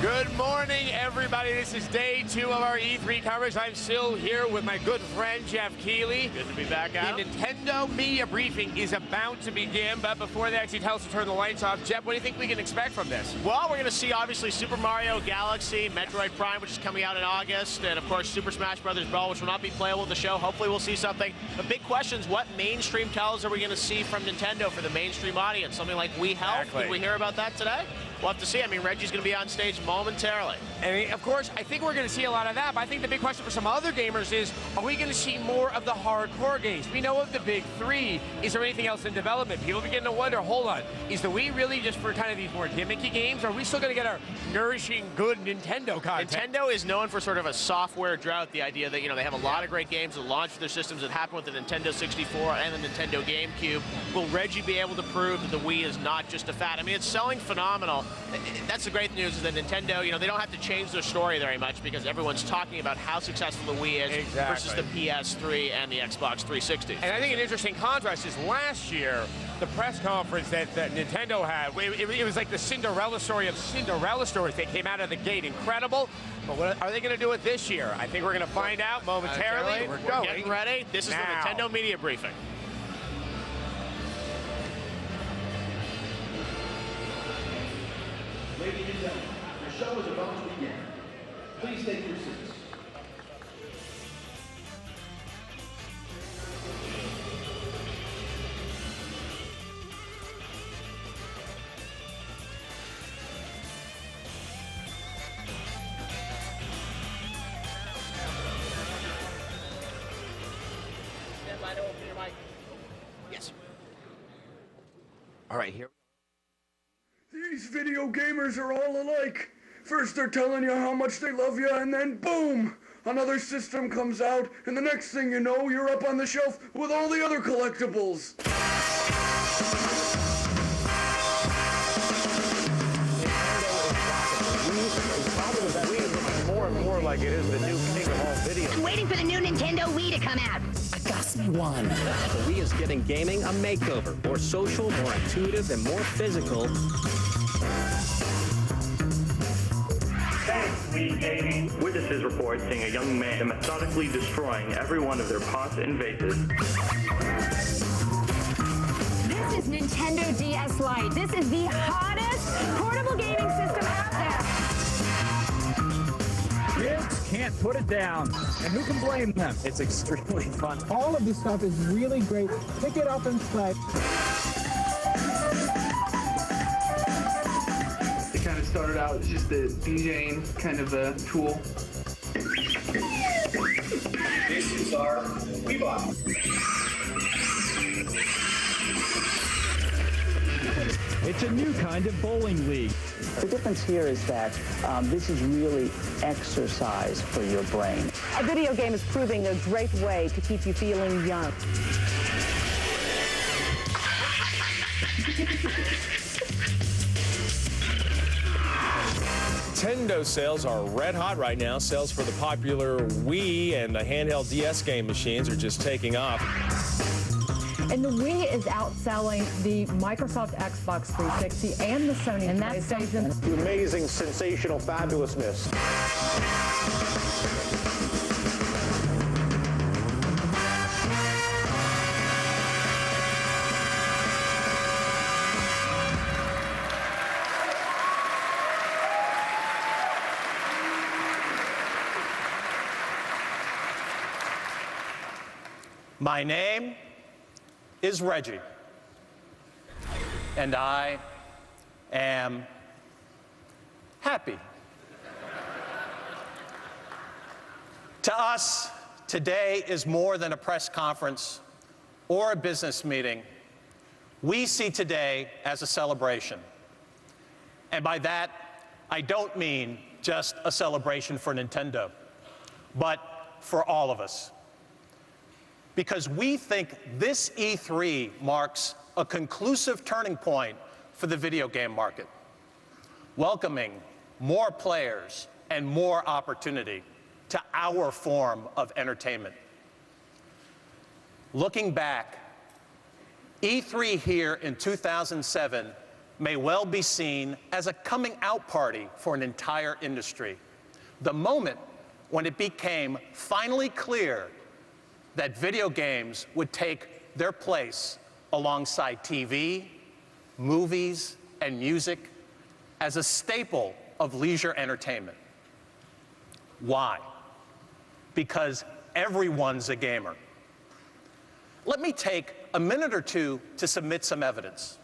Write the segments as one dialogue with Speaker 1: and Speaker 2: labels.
Speaker 1: Good morning, everybody. This is day 2 of our E3 coverage. I'm still here with my good friend, Jeff Keighley.
Speaker 2: Good to be back, Adam.
Speaker 1: The Nintendo Media Briefing is about to begin, but before they actually tell us to turn the lights off, Jeff, what do you think we can expect from this?
Speaker 2: Well, we're going to see, obviously, Super Mario Galaxy, Metroid Prime, which is coming out in August, and, of course, Super Smash Bros. Brawl, which will not be playable at the show. Hopefully, we'll see something. The big question is, what mainstream titles are we going to see from Nintendo for the mainstream audience? Something like Wii Health?
Speaker 1: Exactly.
Speaker 2: Did we hear about that today? We'll have to see. I mean, Reggie's going to be on stage momentarily.
Speaker 1: And of course, I think we're going to see a lot of that, but I think the big question for some other gamers is, are we going to see more of the hardcore games? We know of the big 3. Is there anything else in development? People begin to wonder, hold on, is the Wii really just for kind of these more gimmicky games? Or are we still going to get our nourishing, good Nintendo content?
Speaker 2: Nintendo is known for sort of a software drought, the idea that, you know, they have a lot of great games that launch their systems that happened with the Nintendo 64 and the Nintendo GameCube. Will Reggie be able to prove that the Wii is not just a fad? I mean, it's selling phenomenal. That's the great news, is that Nintendo, you know, they don't have to change their story very much because everyone's talking about how successful the Wii is versus the PS3 and the Xbox 360.
Speaker 1: And I think an interesting contrast is last year, the press conference that Nintendo had, it was like the Cinderella story of Cinderella stories. They came out of the gate incredible, but what are they going to do with this year? I think we're going to find out momentarily.
Speaker 2: We're getting ready. This is
Speaker 1: now.
Speaker 2: the Nintendo Media Briefing.
Speaker 3: Ladies and gentlemen, the show is about to begin. Please take your seats.
Speaker 2: Yes.
Speaker 1: All right, here.
Speaker 4: These video gamers are all alike. First they're telling you how much they love you, and then boom! Another system comes out, and the next thing you know, you're up on the shelf with all the other collectibles.
Speaker 5: More and more like it is the new king of all video.
Speaker 6: I'm waiting for the new Nintendo Wii to come out.
Speaker 7: Got me one. The Wii is giving gaming a makeover. More social, more intuitive, and more physical.
Speaker 8: Thanks, Wii Gaming. Witnesses report seeing a young man methodically destroying every one of their pots and vases.
Speaker 9: This is Nintendo DS Lite. This is the hottest portable gaming system out there.
Speaker 10: Kids can't put it down, and who can blame them?
Speaker 5: It's extremely fun.
Speaker 10: All of this stuff is really great. Pick it up and play.
Speaker 11: It kind of started out as just a DJing kind of a tool.
Speaker 3: This is our Wiibot.
Speaker 10: It's a new kind of bowling league.
Speaker 12: The difference here is that this is really exercise for your brain.
Speaker 9: A video game is proving a great way to keep you feeling young.
Speaker 5: Nintendo sales are red hot right now. Sales for the popular Wii and the handheld DS game machines are just taking off.
Speaker 9: And the Wii is outselling the Microsoft Xbox 360 and the Sony PlayStation.
Speaker 5: The amazing, sensational fabulousness.
Speaker 13: My name is Reggie, and I am happy. To us, today is more than a press conference or a business meeting. We see today as a celebration. And by that, I don't mean just a celebration for Nintendo, but for all of us. Because we think this E3 marks a conclusive turning point for the video game market, welcoming more players and more opportunity to our form of entertainment. Looking back, E3 here in 2007 may well be seen as a coming out party for an entire industry. The moment when it became finally clear that video games would take their place alongside TV, movies, and music as a staple of leisure entertainment. Why? Because everyone's a gamer. Let me take a minute or two to submit some evidence.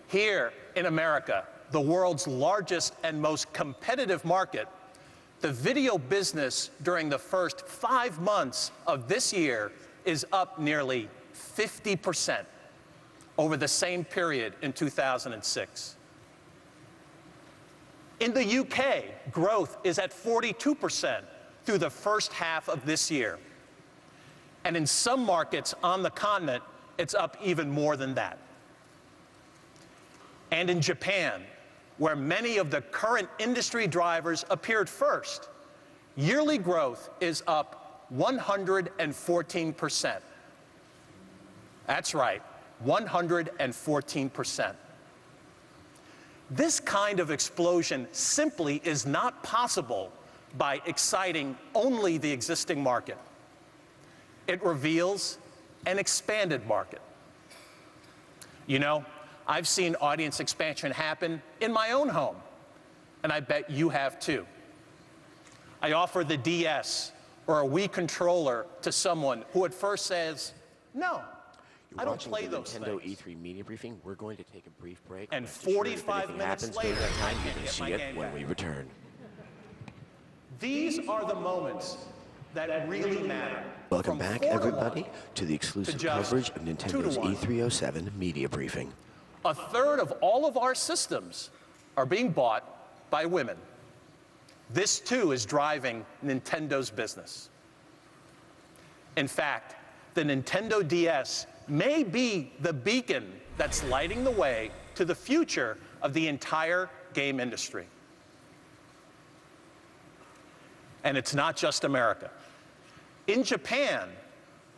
Speaker 13: Here in America, the world's largest and most competitive market, the video business during the first 5 months of this year is up nearly 50% over the same period in 2006. In the UK, growth is at 42% through the first half of this year. And in some markets on the continent, it's up even more than that. And in Japan, where many of the current industry drivers appeared first, yearly growth is up 114%. That's right, 114%. This kind of explosion simply is not possible by exciting only the existing market. It reveals an expanded market. You know, I've seen audience expansion happen in my own home, and I bet you have too. I offer the DS or a Wii controller to someone who at first says, no, I don't play those
Speaker 14: Nintendo
Speaker 13: things.
Speaker 14: E3 media briefing. We're going to take a brief break.
Speaker 13: And
Speaker 14: Rest assured,
Speaker 13: 45
Speaker 14: if
Speaker 13: minutes
Speaker 14: happens
Speaker 13: later,
Speaker 14: during that time,
Speaker 13: I
Speaker 14: you're
Speaker 13: can't
Speaker 14: going to
Speaker 13: get
Speaker 14: see
Speaker 13: my
Speaker 14: it
Speaker 13: game
Speaker 14: when
Speaker 13: back.
Speaker 14: we return.
Speaker 13: These are the moments that really matter.
Speaker 14: Welcome
Speaker 13: From
Speaker 14: back,
Speaker 13: 4 to
Speaker 14: everybody,
Speaker 13: 1
Speaker 14: to the exclusive
Speaker 13: just
Speaker 14: coverage of
Speaker 13: 2 to
Speaker 14: Nintendo's
Speaker 13: 1.
Speaker 14: E307 media briefing.
Speaker 13: A third of all of our systems are being bought by women. This too is driving Nintendo's business. In fact, the Nintendo DS may be the beacon that's lighting the way to the future of the entire game industry. And it's not just America. In Japan,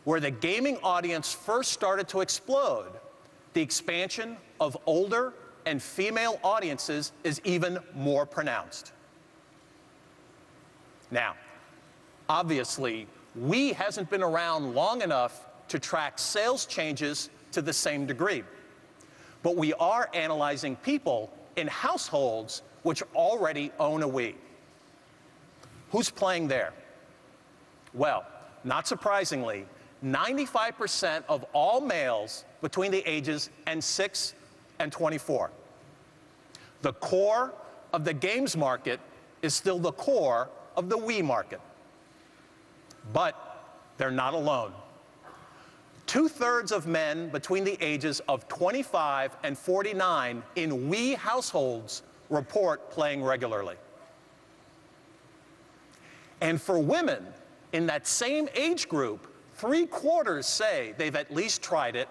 Speaker 13: where the gaming audience first started to explode, the expansion of older and female audiences is even more pronounced. Now, obviously, Wii hasn't been around long enough to track sales changes to the same degree. But we are analyzing people in households which already own a Wii. Who's playing there? Well, not surprisingly, 95% of all males between the ages of 6 and 24. The core of the games market is still the core of the Wii market. But they're not alone. 2/3 of men between the ages of 25 and 49 in Wii households report playing regularly. And for women in that same age group, 3/4 say they've at least tried it,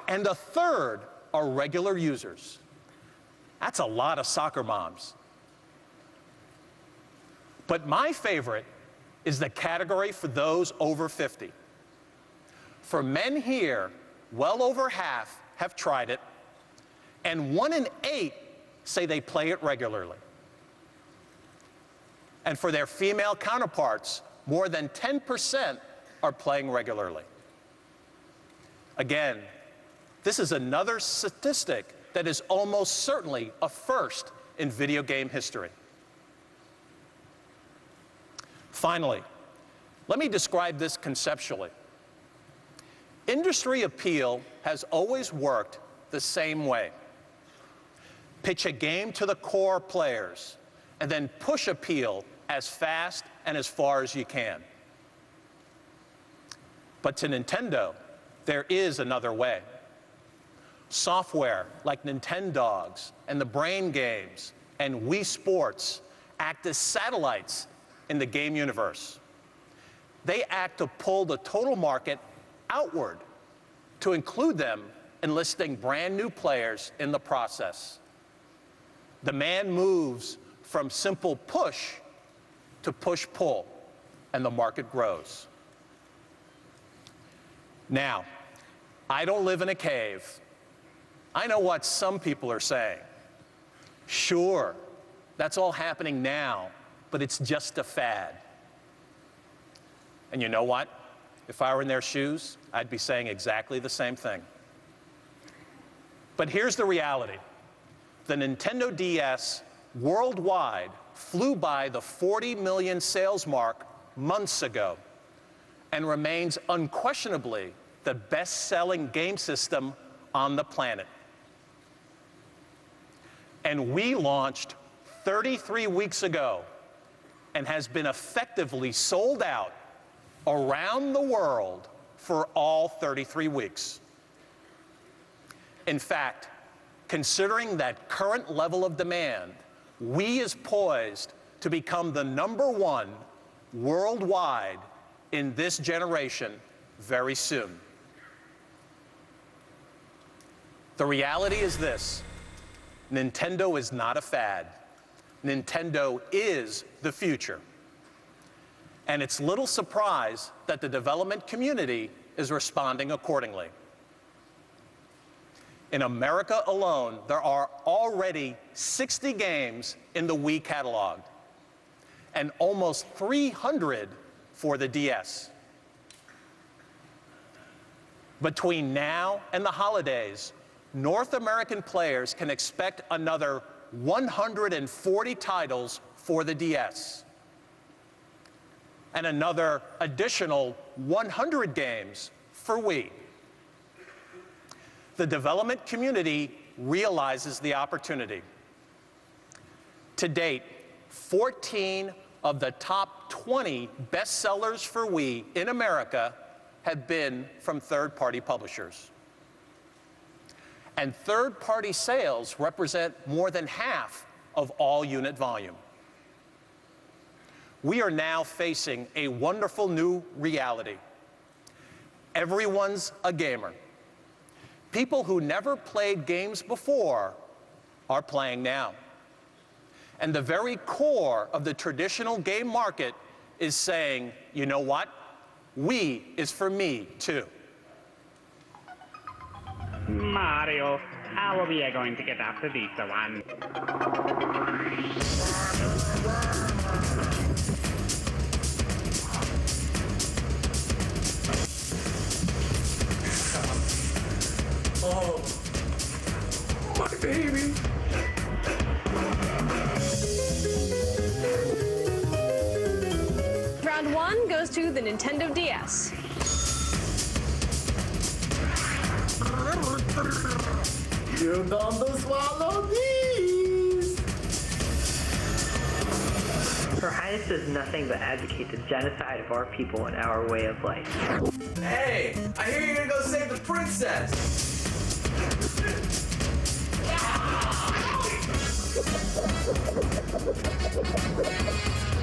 Speaker 13: and 1/3 are regular users. That's a lot of soccer moms. But my favorite is the category for those over 50. For men here, well over half have tried it, and 1 in 8 say they play it regularly. And for their female counterparts, more than 10% are playing regularly. Again, this is another statistic that is almost certainly a first in video game history. Finally, let me describe this conceptually. Industry appeal has always worked the same way. Pitch a game to the core players, and then push appeal as fast and as far as you can. But to Nintendo, there is another way. Software like Nintendogs and the Brain Games and Wii Sports act as satellites in the game universe. They act to pull the total market outward, to include them enlisting brand new players in the process. Demand moves from simple push to push-pull, and the market grows. Now, I don't live in a cave, I know what some people are saying. Sure, that's all happening now, but it's just a fad. And you know what? If I were in their shoes, I'd be saying exactly the same thing. But here's the reality. The Nintendo DS worldwide flew by the 40 million sales mark months ago and remains unquestionably the best-selling game system on the planet. And Wii launched 33 weeks ago and has been effectively sold out around the world for all 33 weeks. In fact, considering that current level of demand, Wii is poised to become the #1 worldwide in this generation very soon. The reality is this: Nintendo is not a fad. Nintendo is the future. And it's little surprise that the development community is responding accordingly. In America alone, there are already 60 games in the Wii catalog, and almost 300 for the DS. Between now and the holidays, North American players can expect another 140 titles for the DS, and another additional 100 games for Wii. The development community realizes the opportunity. To date, 14 of the top 20 bestsellers for Wii in America have been from third-party publishers. And third-party sales represent more than half of all unit volume. We are now facing a wonderful new reality. Everyone's a gamer. People who never played games before are playing now. And the very core of the traditional game market is saying, you know what? Wii is for me, too.
Speaker 15: Mario, how are we going to get after this one?
Speaker 4: Oh, my baby.
Speaker 16: Round 1 goes to the Nintendo DS.
Speaker 11: You're going to swallow these!
Speaker 17: Her Highness does nothing but advocate the genocide of our people and our way of life.
Speaker 18: Hey, I hear you're gonna go save the princess!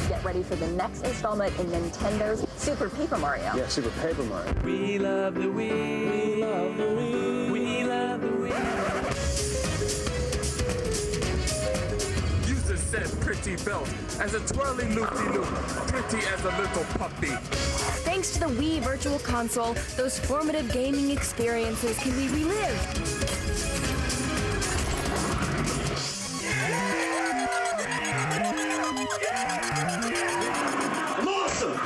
Speaker 19: Get ready for the next installment in Nintendo's Super Paper Mario.
Speaker 20: Yeah, Super Paper Mario.
Speaker 18: We love the Wii. We love the Wii. We love the Wii.
Speaker 21: User said pretty belt as a twirly loop-de-loop, pretty as a little puppy.
Speaker 22: Thanks to the Wii Virtual Console, those formative gaming experiences can be relived.
Speaker 18: I'm awesome!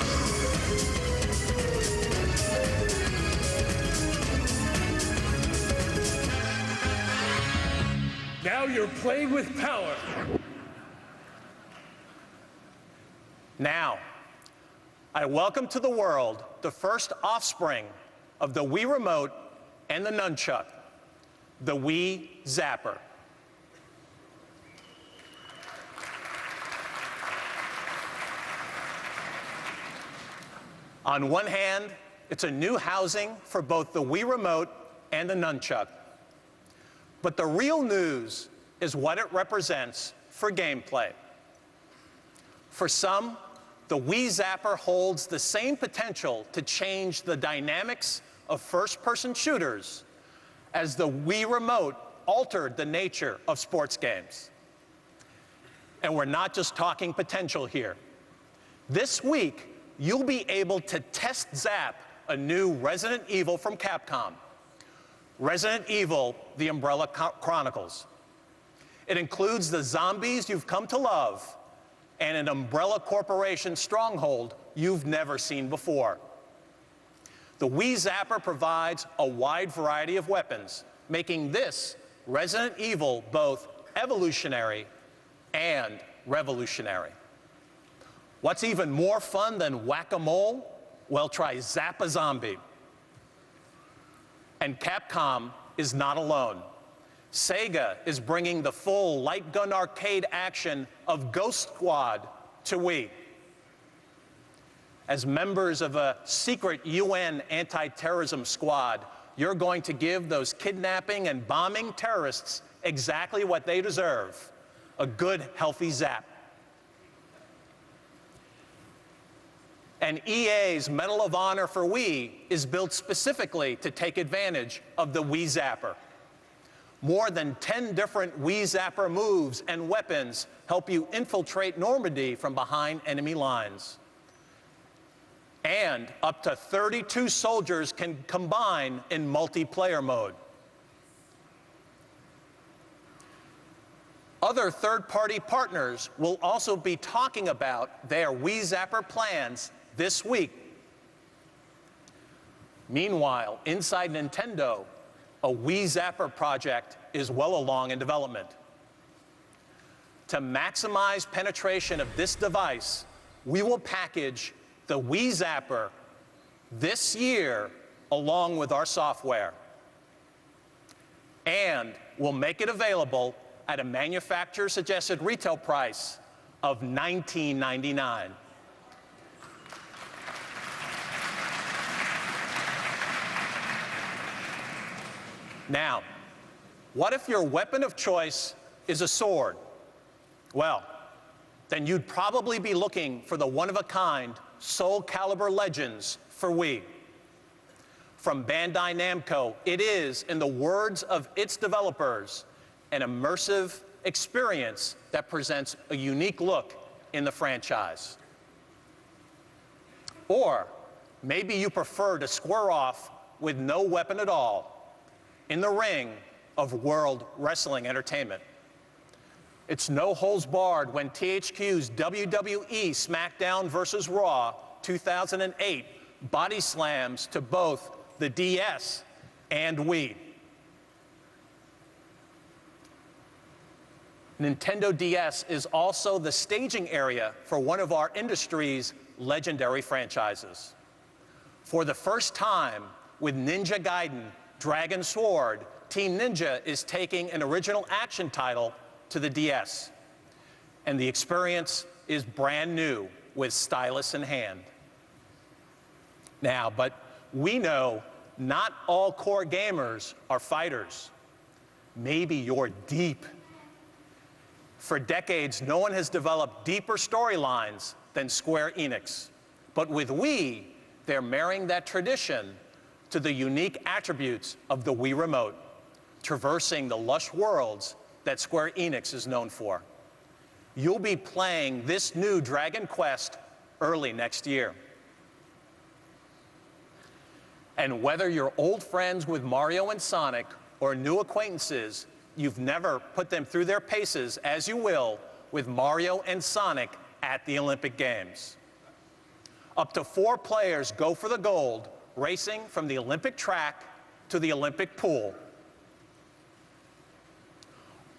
Speaker 21: Now you're playing with power.
Speaker 13: Now, I welcome to the world the first offspring of the Wii Remote and the Nunchuck, the Wii Zapper. On one hand, it's a new housing for both the Wii Remote and the Nunchuck. But the real news is what it represents for gameplay. For some, the Wii Zapper holds the same potential to change the dynamics of first-person shooters as the Wii Remote altered the nature of sports games. And we're not just talking potential here. This week, you'll be able to test Zap, a new Resident Evil from Capcom. Resident Evil: The Umbrella Chronicles. It includes the zombies you've come to love and an Umbrella Corporation stronghold you've never seen before. The Wii Zapper provides a wide variety of weapons, making this Resident Evil both evolutionary and revolutionary. What's even more fun than whack-a-mole? Well, try Zap-a-Zombie. And Capcom is not alone. Sega is bringing the full light gun arcade action of Ghost Squad to Wii. As members of a secret UN anti-terrorism squad, you're going to give those kidnapping and bombing terrorists exactly what they deserve: a good, healthy zap. And EA's Medal of Honor for Wii is built specifically to take advantage of the Wii Zapper. More than 10 different Wii Zapper moves and weapons help you infiltrate Normandy from behind enemy lines. And up to 32 soldiers can combine in multiplayer mode. Other third-party partners will also be talking about their Wii Zapper plans this week. Meanwhile, inside Nintendo, a Wii Zapper project is well along in development. To maximize penetration of this device, we will package the Wii Zapper this year along with our software. And we'll make it available at a manufacturer-suggested retail price of $19.99. Now, what if your weapon of choice is a sword? Well, then you'd probably be looking for the one-of-a-kind Soul Calibur Legends for Wii. From Bandai Namco, it is, in the words of its developers, an immersive experience that presents a unique look in the franchise. Or maybe you prefer to square off with no weapon at all in the ring of World Wrestling Entertainment. It's no holds barred when THQ's WWE SmackDown vs. Raw 2008 body slams to both the DS and Wii. Nintendo DS is also the staging area for one of our industry's legendary franchises. For the first time, with Ninja Gaiden: Dragon Sword, Team Ninja is taking an original action title to the DS. And the experience is brand new with stylus in hand. Now, but we know not all core gamers are fighters. Maybe you're deep. For decades, no one has developed deeper storylines than Square Enix. But with Wii, they're marrying that tradition to the unique attributes of the Wii Remote, traversing the lush worlds that Square Enix is known for. You'll be playing this new Dragon Quest early next year. And whether you're old friends with Mario and Sonic or new acquaintances, you've never put them through their paces, as you will with Mario and Sonic at the Olympic Games. Up to 4 players go for the gold, racing from the Olympic track to the Olympic pool.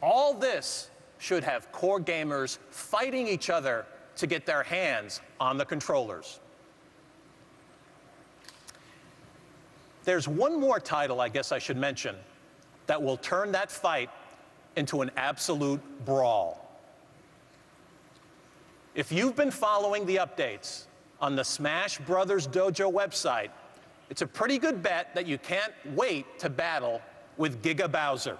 Speaker 13: All this should have core gamers fighting each other to get their hands on the controllers. There's one more title I guess I should mention that will turn that fight into an absolute brawl. If you've been following the updates on the Smash Brothers Dojo website, it's a pretty good bet that you can't wait to battle with Giga Bowser.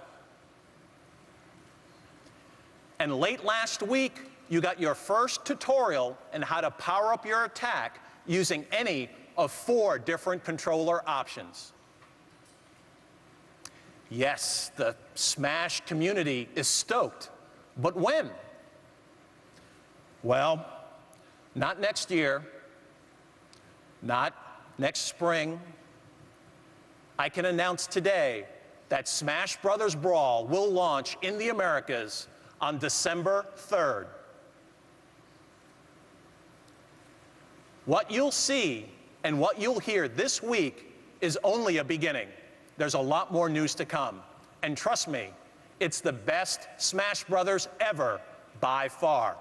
Speaker 13: And late last week, you got your first tutorial on how to power up your attack using any of 4 different controller options. Yes, the Smash community is stoked, but when? Well, not next year, not next spring. I can announce today that Smash Brothers Brawl will launch in the Americas on December 3rd. What you'll see and what you'll hear this week is only a beginning. There's a lot more news to come. And trust me, it's the best Smash Brothers ever by far.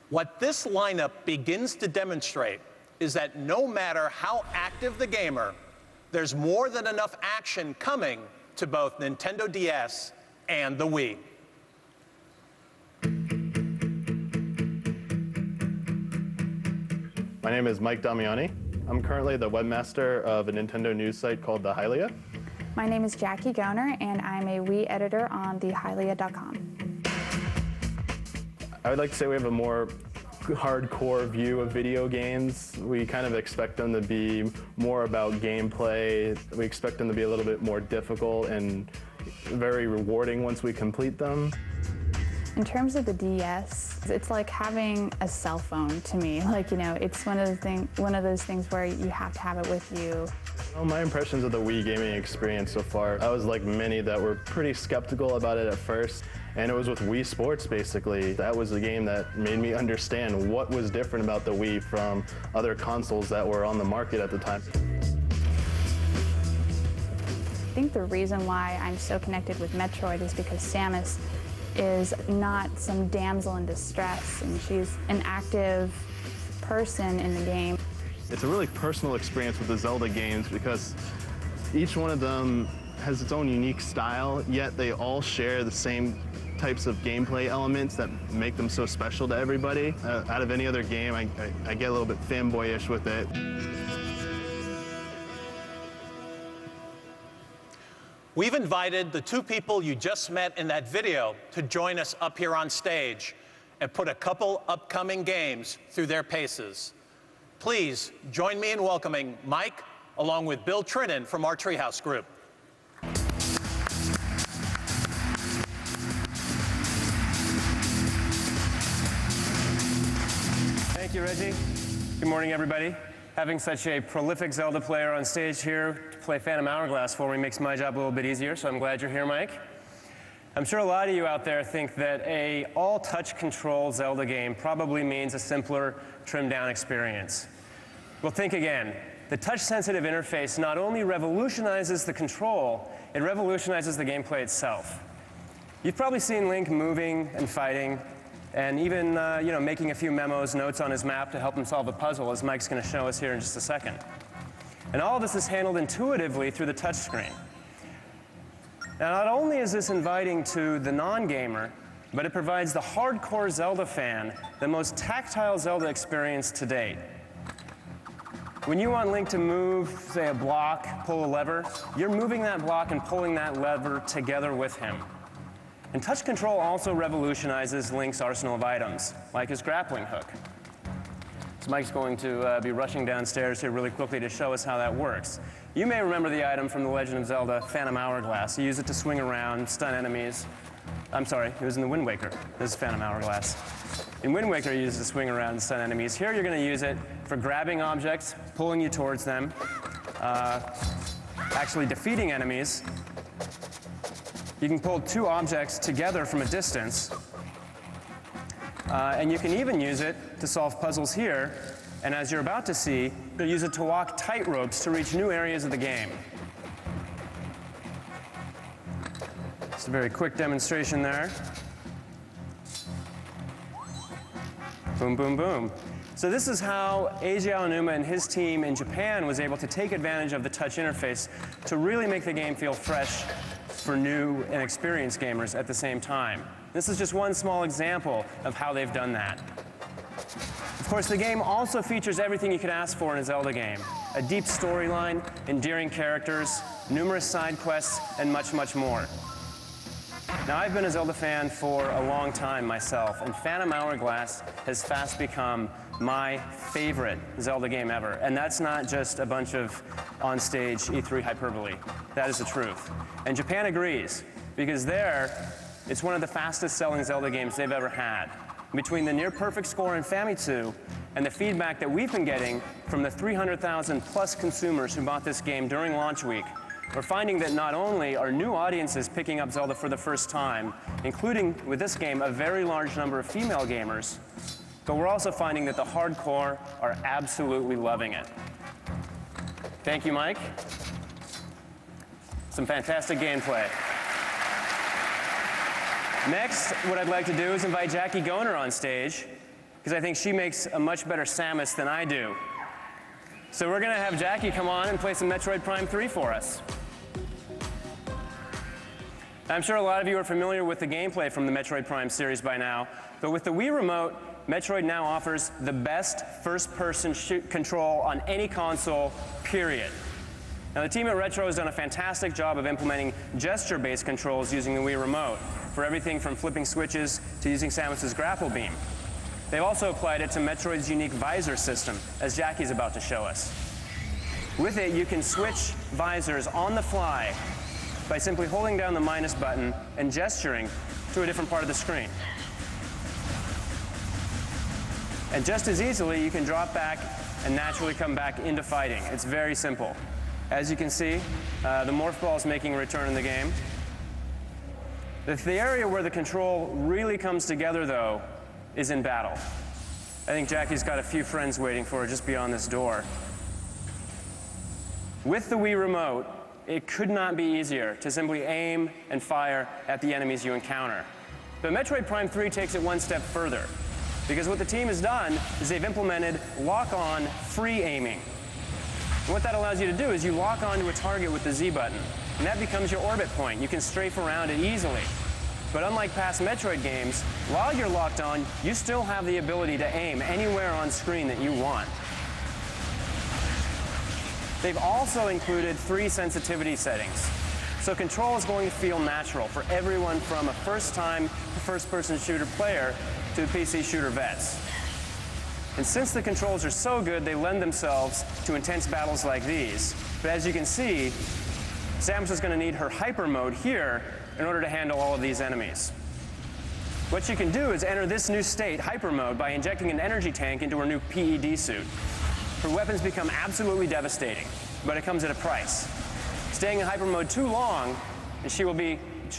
Speaker 13: What this lineup begins to demonstrate is that no matter how active the gamer, there's more than enough action coming to both Nintendo DS and the Wii.
Speaker 2: My name is Mike Damiani. I'm currently the webmaster of a Nintendo news site called The Hylia.
Speaker 20: My name is Jackie Goner, and I'm a Wii editor on thehylia.com.
Speaker 2: I would like to say we have a more hardcore view of video games. We kind of expect them to be more about gameplay. We expect them to be a little bit more difficult and very rewarding once we complete them.
Speaker 20: In terms of the DS, it's like having a cell phone to me. Like, you know, it's one of those things where you have to have it with you.
Speaker 2: Well, my impressions of the Wii gaming experience so far, I was like many that were pretty skeptical about it at first. And it was with Wii Sports, basically. That was the game that made me understand what was different about the Wii from other consoles that were on the market at the time.
Speaker 20: I think the reason why I'm so connected with Metroid is because Samus is not some damsel in distress, and she's an active person in the game.
Speaker 2: It's a really personal experience with the Zelda games because each one of them has its own unique style, yet they all share the same types of gameplay elements that make them so special to everybody. Out of any other game, I get a little bit fanboyish with it.
Speaker 13: We've invited the two people you just met in that video to join us up here on stage and put a couple upcoming games through their paces. Please join me in welcoming Mike along with Bill Trinan from our Treehouse group.
Speaker 23: Thank you, Reggie. Good morning, everybody. Having such a prolific Zelda player on stage here to play Phantom Hourglass for me makes my job a little bit easier, so I'm glad you're here, Mike. I'm sure a lot of you out there think that a all-touch control Zelda game probably means a simpler, trimmed-down experience. Well, think again. The touch-sensitive interface not only revolutionizes the control, it revolutionizes the gameplay itself. You've probably seen Link moving and fighting, and even making a few notes on his map to help him solve a puzzle, as Mike's going to show us here in just a second. And all of this is handled intuitively through the touchscreen. Now, not only is this inviting to the non-gamer, but it provides the hardcore Zelda fan the most tactile Zelda experience to date. When you want Link to move, say, a block, pull a lever, you're moving that block and pulling that lever together with him. And touch control also revolutionizes Link's arsenal of items, like his grappling hook. So Mike's going to be rushing downstairs here really quickly to show us how that works. You may remember the item from The Legend of Zelda, Phantom Hourglass. You use it to swing around, stun enemies. I'm sorry, it was in the Wind Waker. This is Phantom Hourglass. In Wind Waker, you use it to swing around and stun enemies. Here, you're going to use it for grabbing objects, pulling you towards them, actually defeating enemies. You can pull two objects together from a distance, and you can even use it to solve puzzles here, and as you're about to see, you'll use it to walk tight ropes to reach new areas of the game. Just a very quick demonstration there. Boom, boom, boom. So this is how Eiji Aonuma and his team in Japan was able to take advantage of the touch interface to really make the game feel fresh for new and experienced gamers at the same time. This is just one small example of how they've done that. Of course, the game also features everything you could ask for in a Zelda game. A deep storyline, endearing characters, numerous side quests, and much, much more. Now, I've been a Zelda fan for a long time myself, and Phantom Hourglass has fast become my favorite Zelda game ever. And that's not just a bunch of on-stage E3 hyperbole. That is the truth. And Japan agrees, because there, it's one of the fastest-selling Zelda games they've ever had. Between the near-perfect score in Famitsu and the feedback that we've been getting from the 300,000 plus consumers who bought this game during launch week, we're finding that not only are new audiences picking up Zelda for the first time, including with this game a very large number of female gamers, but we're also finding that the hardcore are absolutely loving it. Thank you, Mike. Some fantastic gameplay. Next, what I'd like to do is invite Jackie Goner on stage, because I think she makes a much better Samus than I do. So we're going to have Jackie come on and play some Metroid Prime 3 for us. I'm sure a lot of you are familiar with the gameplay from the Metroid Prime series by now, but with the Wii Remote, Metroid now offers the best first-person control on any console, period. Now, the team at Retro has done a fantastic job of implementing gesture-based controls using the Wii Remote for everything from flipping switches to using Samus's grapple beam. They've also applied it to Metroid's unique visor system, as Jackie's about to show us. With it, you can switch visors on the fly by simply holding down the minus button and gesturing to a different part of the screen. And just as easily, you can drop back and naturally come back into fighting. It's very simple. As you can see, the Morph Ball is making a return in the game. The area where the control really comes together, though, is in battle. I think Jackie's got a few friends waiting for her just beyond this door. With the Wii Remote, it could not be easier to simply aim and fire at the enemies you encounter. But Metroid Prime 3 takes it one step further, because what the team has done is they've implemented lock-on free aiming. And what that allows you to do is you lock onto a target with the Z button, and that becomes your orbit point. You can strafe around it easily. But unlike past Metroid games, while you're locked on, you still have the ability to aim anywhere on screen that you want. They've also included 3 sensitivity settings. So control is going to feel natural for everyone from a first-time first-person shooter player to PC shooter vets. And since the controls are so good, they lend themselves to intense battles like these. But as you can see, Samus is going to need her hyper mode here in order to handle all of these enemies. What you can do is enter this new state, hyper mode, by injecting an energy tank into her new PED suit. Her weapons become absolutely devastating, but it comes at a price. Staying in hyper mode too long, and she'll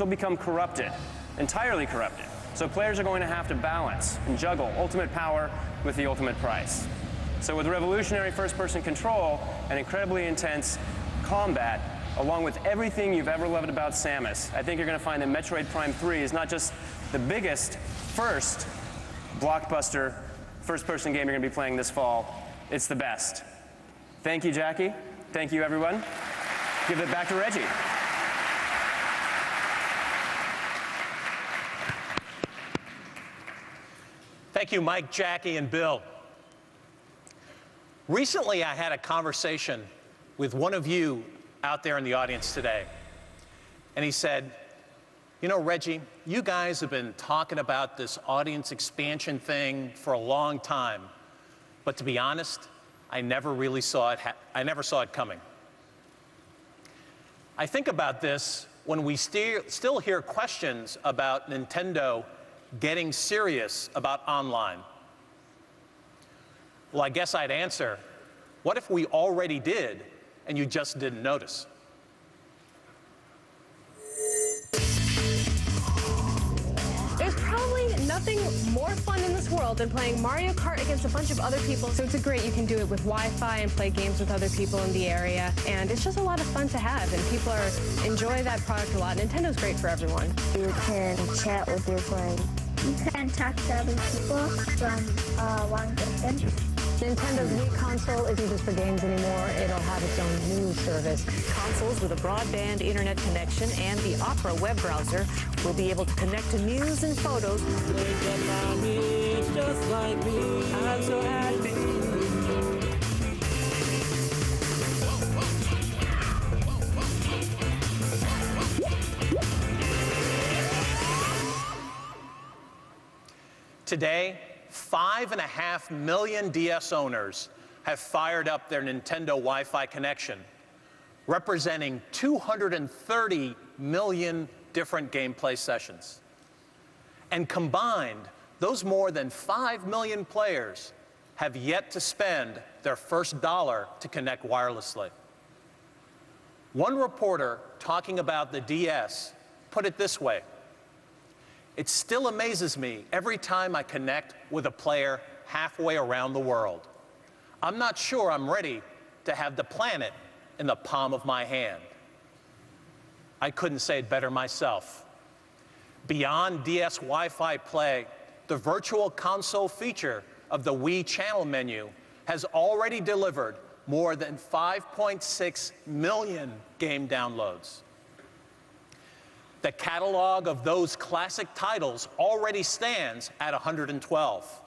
Speaker 23: become corrupted, entirely corrupted. So players are going to have to balance and juggle ultimate power with the ultimate price. So with revolutionary first-person control and incredibly intense combat, along with everything you've ever loved about Samus, I think you're going to find that Metroid Prime 3 is not just the biggest, first blockbuster first-person game you're going to be playing this fall, it's the best. Thank you, Jackie. Thank you, everyone. Give it back to Reggie.
Speaker 13: Thank you, Mike, Jackie, and Bill. Recently, I had a conversation with one of you out there in the audience today. And he said, you know, Reggie, you guys have been talking about this audience expansion thing for a long time. But to be honest, I never really saw it, I never saw it coming. I think about this when we still hear questions about Nintendo getting serious about online. Well, I guess I'd answer, what if we already did and you just didn't notice?
Speaker 16: There's probably nothing more fun in this world than playing Mario Kart against a bunch of other people. So it's great. You can do it with Wi-Fi and play games with other people in the area. And it's just a lot of fun to have. And people enjoy that product a lot. Nintendo's great for everyone.
Speaker 1: You can chat with your friends. You can talk to other people from long distance.
Speaker 9: Nintendo's Wii console isn't just for games anymore. It'll have its own news service.
Speaker 6: Consoles with a broadband internet connection and the Opera web browser will be able to connect to news and photos.
Speaker 18: Just like me, I'm so happy.
Speaker 13: Today, 5.5 million DS owners have fired up their Nintendo Wi-Fi connection, representing 230 million different gameplay sessions. And combined, those more than 5 million players have yet to spend their first dollar to connect wirelessly. One reporter talking about the DS put it this way: "It still amazes me every time I connect with a player halfway around the world. I'm not sure I'm ready to have the planet in the palm of my hand." I couldn't say it better myself. Beyond DS Wi-Fi Play, the Virtual Console feature of the Wii channel menu has already delivered more than 5.6 million game downloads. The catalog of those classic titles already stands at 112.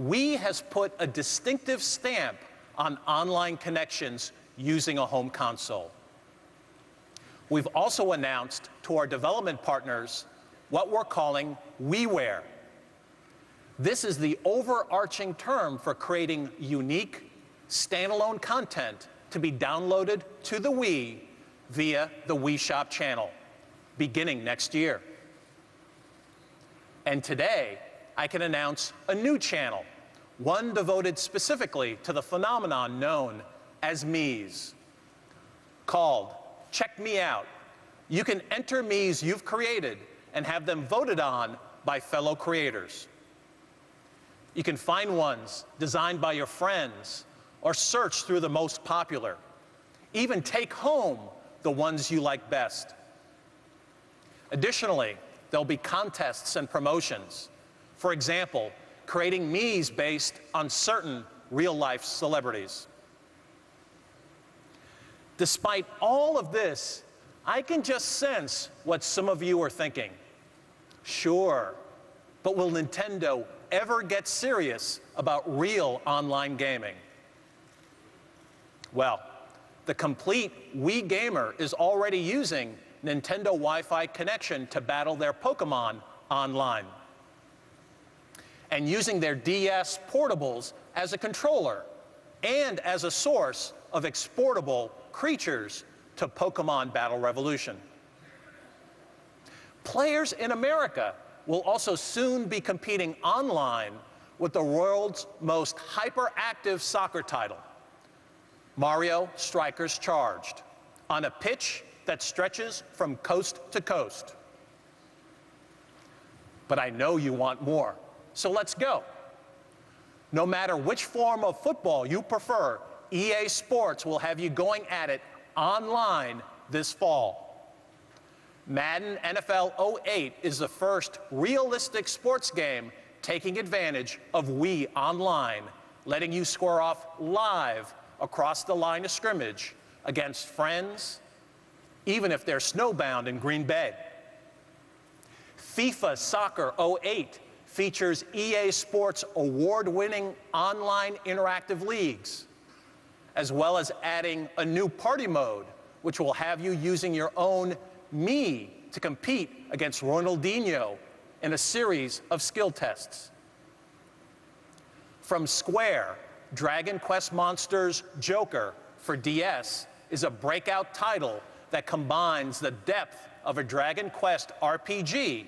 Speaker 13: Wii has put a distinctive stamp on online connections using a home console. We've also announced to our development partners what we're calling WiiWare. This is the overarching term for creating unique, standalone content to be downloaded to the Wii via the Wii Shop channel, beginning next year. And today, I can announce a new channel, one devoted specifically to the phenomenon known as Miis, called Check Me Out. You can enter Miis you've created and have them voted on by fellow creators. You can find ones designed by your friends or search through the most popular. Even take home the ones you like best. Additionally, there'll be contests and promotions. For example, creating Miis based on certain real-life celebrities. Despite all of this, I can just sense what some of you are thinking. Sure, but will Nintendo ever get serious about real online gaming? Well, the complete Wii gamer is already using Nintendo Wi-Fi connection to battle their Pokémon online, and using their DS portables as a controller and as a source of exportable creatures to Pokémon Battle Revolution. Players in America will also soon be competing online with the world's most hyperactive soccer title, Mario Strikers Charged, on a pitch that stretches from coast to coast. But I know you want more, so let's go. No matter which form of football you prefer, EA Sports will have you going at it online this fall. Madden NFL 08 is the first realistic sports game taking advantage of Wii Online, letting you square off live across the line of scrimmage against friends, even if they're snowbound in Green Bay. FIFA Soccer 08 features EA Sports award-winning online interactive leagues, as well as adding a new party mode, which will have you using your own Mii to compete against Ronaldinho in a series of skill tests. From Square, Dragon Quest Monsters Joker for DS is a breakout title that combines the depth of a Dragon Quest RPG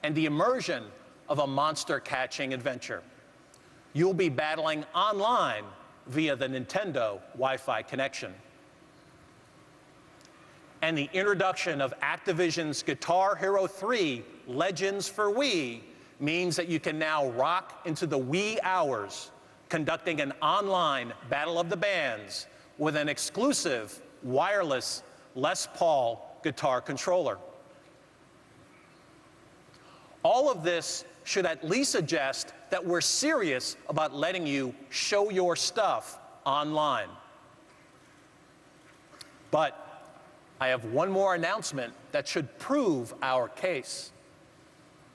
Speaker 13: and the immersion of a monster-catching adventure. You'll be battling online via the Nintendo Wi-Fi connection. And the introduction of Activision's Guitar Hero 3 Legends for Wii means that you can now rock into the Wii hours, conducting an online Battle of the Bands with an exclusive wireless Les Paul guitar controller. All of this should at least suggest that we're serious about letting you show your stuff online. But I have one more announcement that should prove our case.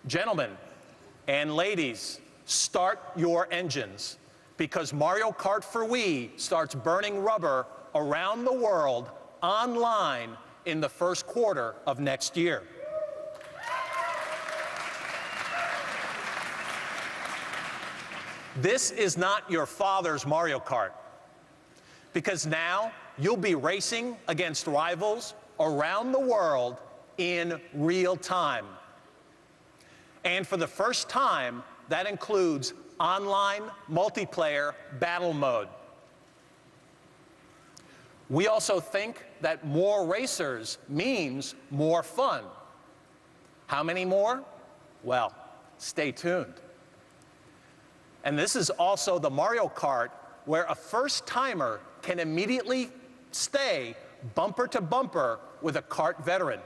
Speaker 13: Gentlemen and ladies, start your engines, because Mario Kart for Wii starts burning rubber around the world online in the first quarter of next year. This is not your father's Mario Kart, because now you'll be racing against rivals around the world in real time. And for the first time, that includes online multiplayer battle mode. We also think that more racers means more fun. How many more? Well, stay tuned. And this is also the Mario Kart where a first-timer can immediately stay bumper to bumper with a kart veteran.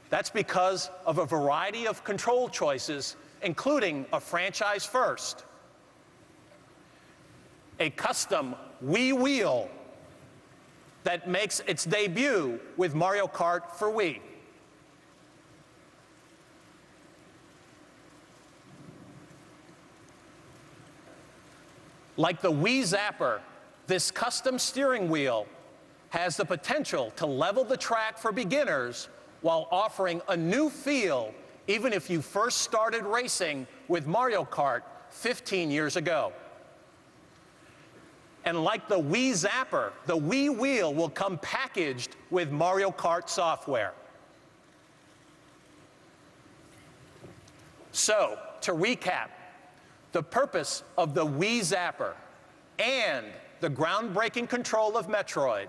Speaker 13: That's because of a variety of control choices, including a franchise first, a custom Wii wheel that makes its debut with Mario Kart for Wii. Like the Wii Zapper, this custom steering wheel has the potential to level the track for beginners while offering a new feel even if you first started racing with Mario Kart 15 years ago. And like the Wii Zapper, the Wii wheel will come packaged with Mario Kart software. So, to recap, the purpose of the Wii Zapper and the groundbreaking control of Metroid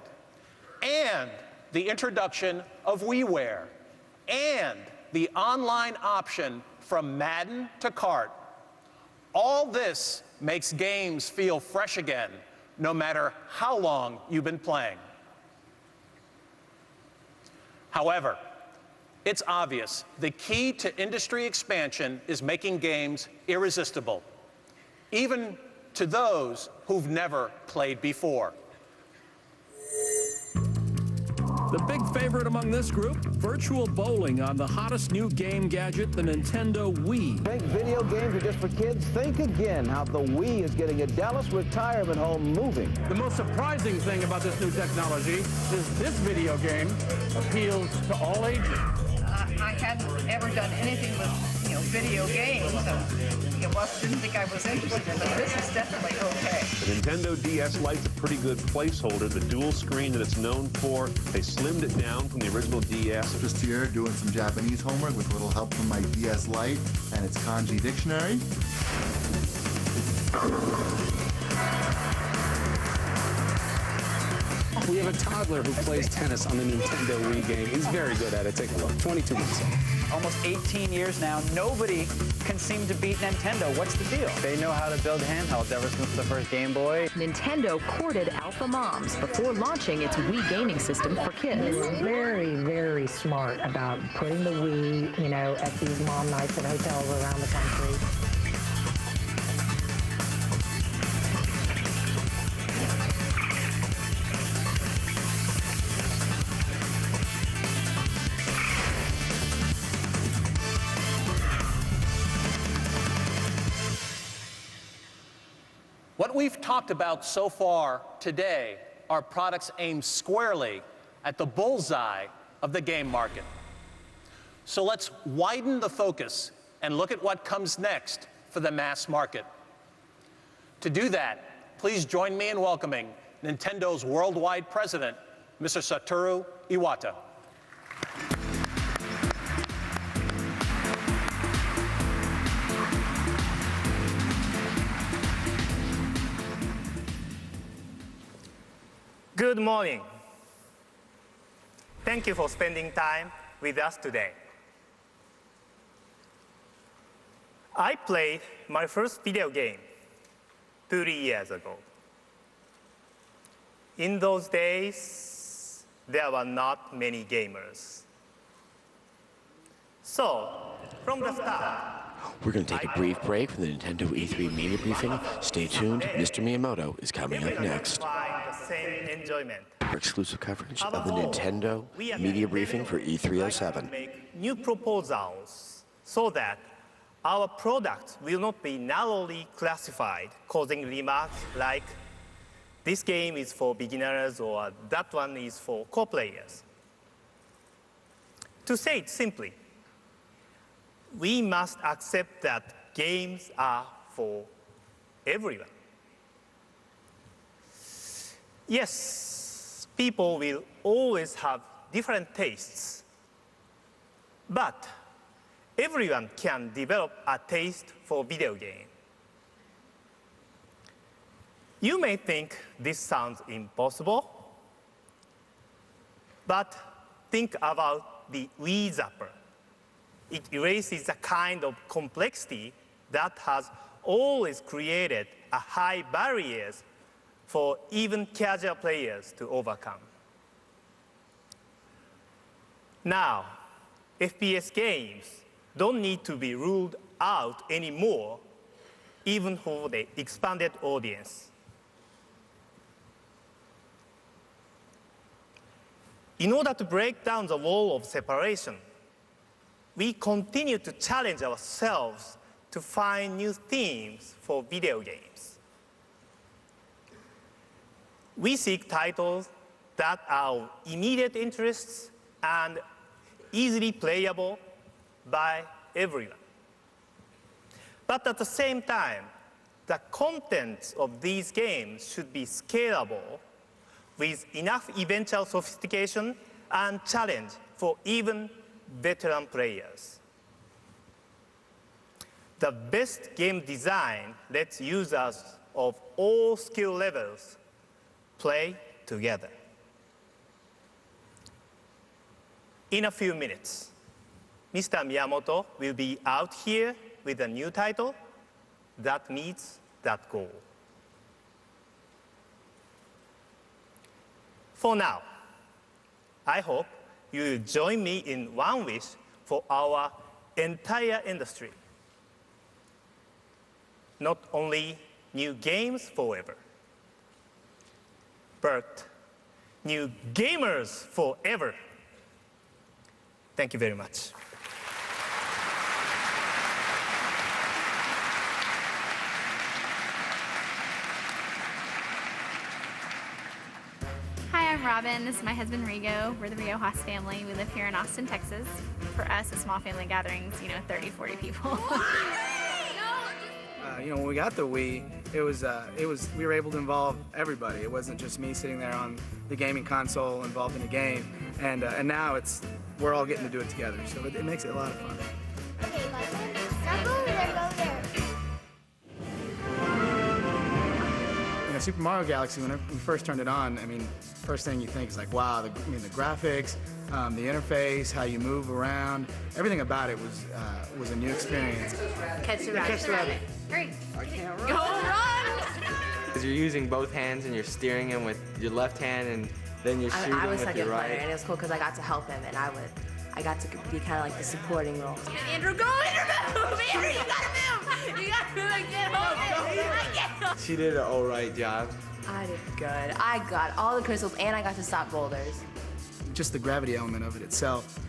Speaker 13: and the introduction of WiiWare and the online option from Madden to Kart, all this makes games feel fresh again, no matter how long you've been playing. However, it's obvious the key to industry expansion is making games irresistible, even to those who've never played before.
Speaker 3: The big favorite among this group, virtual bowling on the hottest new game gadget, the Nintendo Wii.
Speaker 7: Think video games are just for kids? Think again how the Wii is getting a Dallas retirement home moving.
Speaker 10: The most surprising thing about this new technology is this video game appeals to all ages.
Speaker 8: I hadn't ever done anything with, video games, and didn't think I was interested in it, but this is definitely okay.
Speaker 24: The Nintendo DS Lite's a pretty good placeholder. The dual screen that it's known for, they slimmed it down from the original DS.
Speaker 25: Just here doing some Japanese homework with a little help from my DS Lite and its kanji dictionary.
Speaker 26: We have a toddler who plays tennis on the Nintendo Wii game. He's very good at it. Take a look. 22 months old.
Speaker 27: Almost 18 years now, nobody can seem to beat Nintendo. What's the deal? They know how to build handhelds ever since the first Game Boy.
Speaker 28: Nintendo courted alpha moms before launching its Wii gaming system for kids.
Speaker 29: It's very, very smart about putting the Wii, at these mom nights at hotels around the country.
Speaker 13: What we've talked about so far today are products aimed squarely at the bullseye of the game market. So let's widen the focus and look at what comes next for the mass market. To do that, please join me in welcoming Nintendo's worldwide president, Mr. Satoru Iwata.
Speaker 30: Good morning. Thank you for spending time with us today. I played my first video game 30 years ago. In those days, there were not many gamers. So, from the start,
Speaker 14: we're going to take a brief break from the Nintendo E3 media briefing. Stay tuned. Mr. Miyamoto is coming up next.
Speaker 30: same enjoyment.
Speaker 14: Our exclusive coverage of the Nintendo media briefing for E307.
Speaker 30: Make new proposals so that our products will not be narrowly classified, causing remarks like, this game is for beginners or that one is for co-players. To say it simply, we must accept that games are for everyone. Yes, people will always have different tastes, but everyone can develop a taste for video game. You may think this sounds impossible, but think about the Wii Zapper. It erases the kind of complexity that has always created a high barriers for even casual players to overcome. Now, FPS games don't need to be ruled out anymore, even for the expanded audience. In order to break down the wall of separation, we continue to challenge ourselves to find new themes for video games. We seek titles that are of immediate interests and easily playable by everyone. But at the same time, the content of these games should be scalable with enough eventual sophistication and challenge for even veteran players. The best game design lets users of all skill levels play together. In a few minutes, Mr. Miyamoto will be out here with a new title that meets that goal. For now, I hope you will join me in one wish for our entire industry. Not only new games forever, but new gamers forever. Thank you very much.
Speaker 4: Hi, I'm Robin. This is my husband, Rigo. We're the Rio Haas family. We live here in Austin, Texas. For us, a small family gatherings, 30, 40 people.
Speaker 5: When we got the Wii, we were able to involve everybody. It wasn't just me sitting there on the gaming console involved in a game, and now we're all getting to do it together. So it makes it a lot of fun.
Speaker 1: Okay, now go over there, go there.
Speaker 5: Super Mario Galaxy, when we first turned it on, first thing you think is like, wow, the graphics, the interface, how you move around, everything about it was a new experience.
Speaker 4: Catch the rabbit.
Speaker 5: Catch the rabbit.
Speaker 4: Hurry.
Speaker 5: I can't run.
Speaker 4: Go run!
Speaker 11: Because you're using both hands and you're steering him with your left hand and then you're shooting
Speaker 12: I was
Speaker 11: with
Speaker 12: second
Speaker 11: your
Speaker 12: player,
Speaker 11: right.
Speaker 12: and it was cool because I got to help him, and I got to be kind of like the supporting role.
Speaker 4: Andrew, go! Andrew, move! Andrew, you gotta move! You gotta move! I can't hold it! I can't hold it!
Speaker 11: She did an all right job.
Speaker 12: I did good. I got all the crystals, and I got to stop boulders.
Speaker 5: Just the gravity element of it itself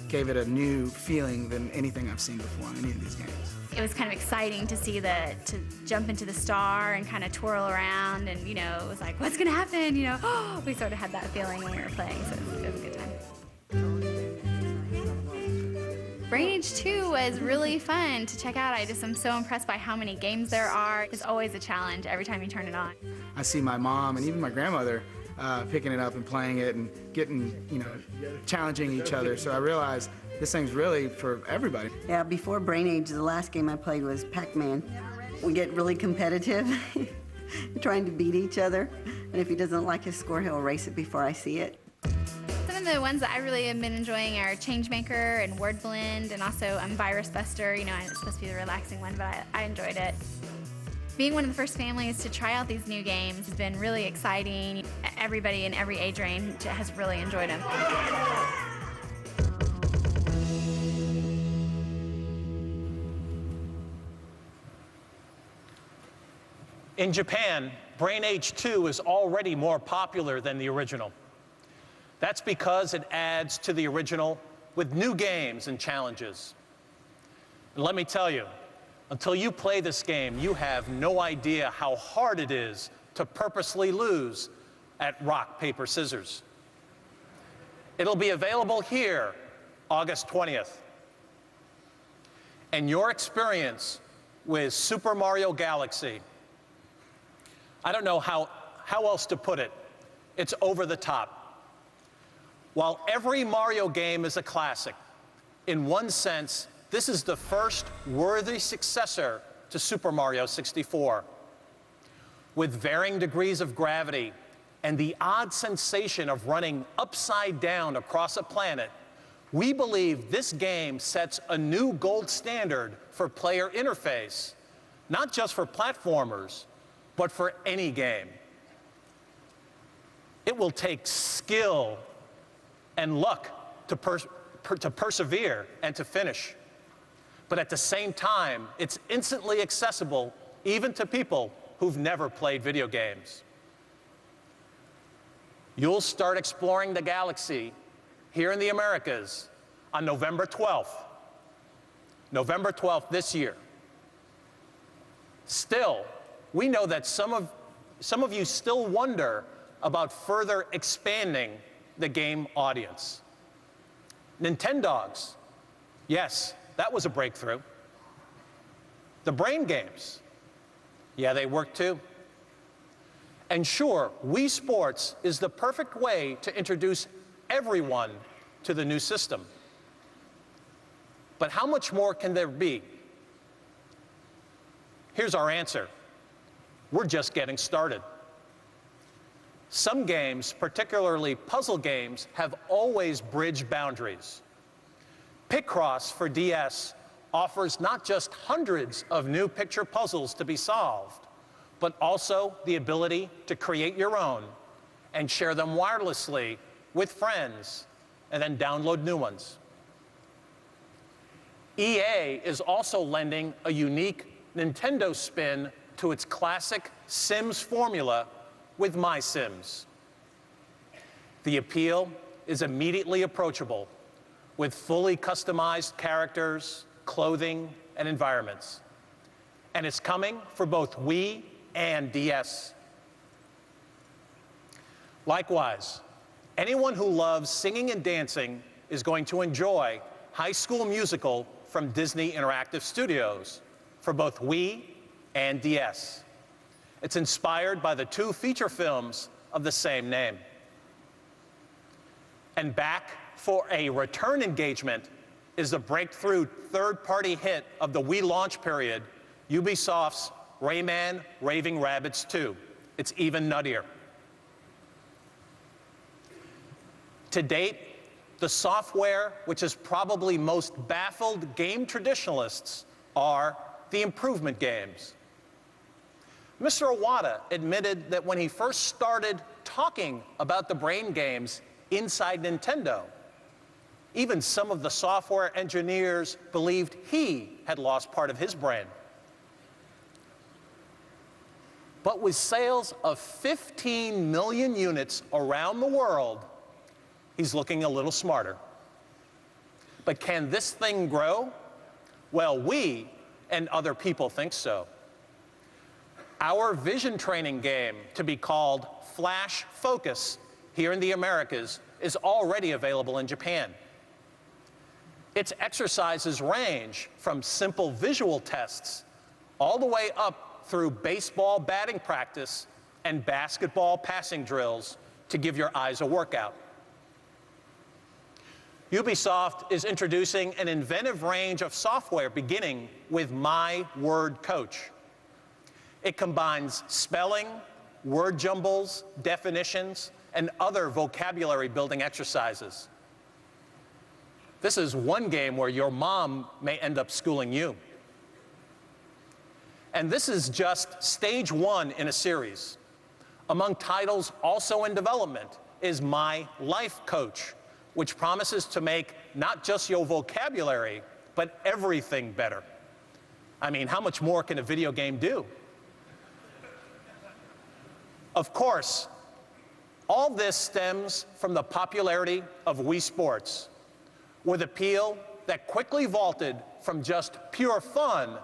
Speaker 5: gave it a new feeling than anything I've seen before in any of these games.
Speaker 4: It was kind of exciting to see to jump into the star and kind of twirl around, and it was like, what's gonna happen? We sort of had that feeling when we were playing, so it was a good time. Brain Age 2 was really fun to check out. I'm so impressed by how many games there are. It's always a challenge every time you turn it on.
Speaker 5: I see my mom and even my grandmother picking it up and playing it and getting, challenging each other. So I realized this thing's really for everybody.
Speaker 15: Yeah, before Brain Age, the last game I played was Pac-Man. We get really competitive, trying to beat each other. And if he doesn't like his score, he'll erase it before I see it.
Speaker 4: Some of the ones that I really have been enjoying are Changemaker and Word Blend, and also Virus Buster. It's supposed to be the relaxing one, but I enjoyed it. Being one of the first families to try out these new games has been really exciting. Everybody in every age range has really enjoyed them.
Speaker 13: In Japan, Brain Age 2 is already more popular than the original. That's because it adds to the original with new games and challenges. And let me tell you, until you play this game, you have no idea how hard it is to purposely lose at rock, paper, scissors. It'll be available here August 20th. And your experience with Super Mario Galaxy, I don't know how else to put it. It's over the top. While every Mario game is a classic, in one sense, this is the first worthy successor to Super Mario 64. With varying degrees of gravity and the odd sensation of running upside down across a planet, we believe this game sets a new gold standard for player interface, not just for platformers, but for any game. It will take skill and luck to persevere and to finish. But at the same time, it's instantly accessible even to people who've never played video games. You'll start exploring the galaxy here in the Americas on November 12th. November 12th this year. Still, we know that some of you still wonder about further expanding the game audience. Nintendogs, yes, that was a breakthrough. The brain games, yeah, they work too. And sure, Wii Sports is the perfect way to introduce everyone to the new system. But how much more can there be? Here's our answer. We're just getting started. Some games, particularly puzzle games, have always bridged boundaries. Picross for DS offers not just hundreds of new picture puzzles to be solved, but also the ability to create your own and share them wirelessly with friends and then download new ones. EA is also lending a unique Nintendo spin to its classic Sims formula with MySims. The appeal is immediately approachable with fully customized characters, clothing, and environments. And it's coming for both Wii and DS. Likewise, anyone who loves singing and dancing is going to enjoy High School Musical from Disney Interactive Studios for both Wii and DS. It's inspired by the two feature films of the same name. And back for a return engagement is the breakthrough third-party hit of the Wii launch period, Ubisoft's Rayman Raving Rabbids 2. It's even nuttier. To date, the software which has probably most baffled game traditionalists are the improvement games. Mr. Iwata admitted that when he first started talking about the brain games inside Nintendo, even some of the software engineers believed he had lost part of his brain. But with sales of 15 million units around the world, he's looking a little smarter. But can this thing grow? Well, we and other people think so. Our vision training game, to be called Flash Focus here in the Americas, is already available in Japan. Its exercises range from simple visual tests all the way up through baseball batting practice and basketball passing drills to give your eyes a workout. Ubisoft is introducing an inventive range of software beginning with My Word Coach. It combines spelling, word jumbles, definitions, and other vocabulary building exercises. This is one game where your mom may end up schooling you. And this is just stage one in a series. Among titles also in development is My Life Coach, which promises to make not just your vocabulary, but everything better. I mean, how much more can a video game do? Of course, all this stems from the popularity of Wii Sports, with appeal that quickly vaulted from just pure fun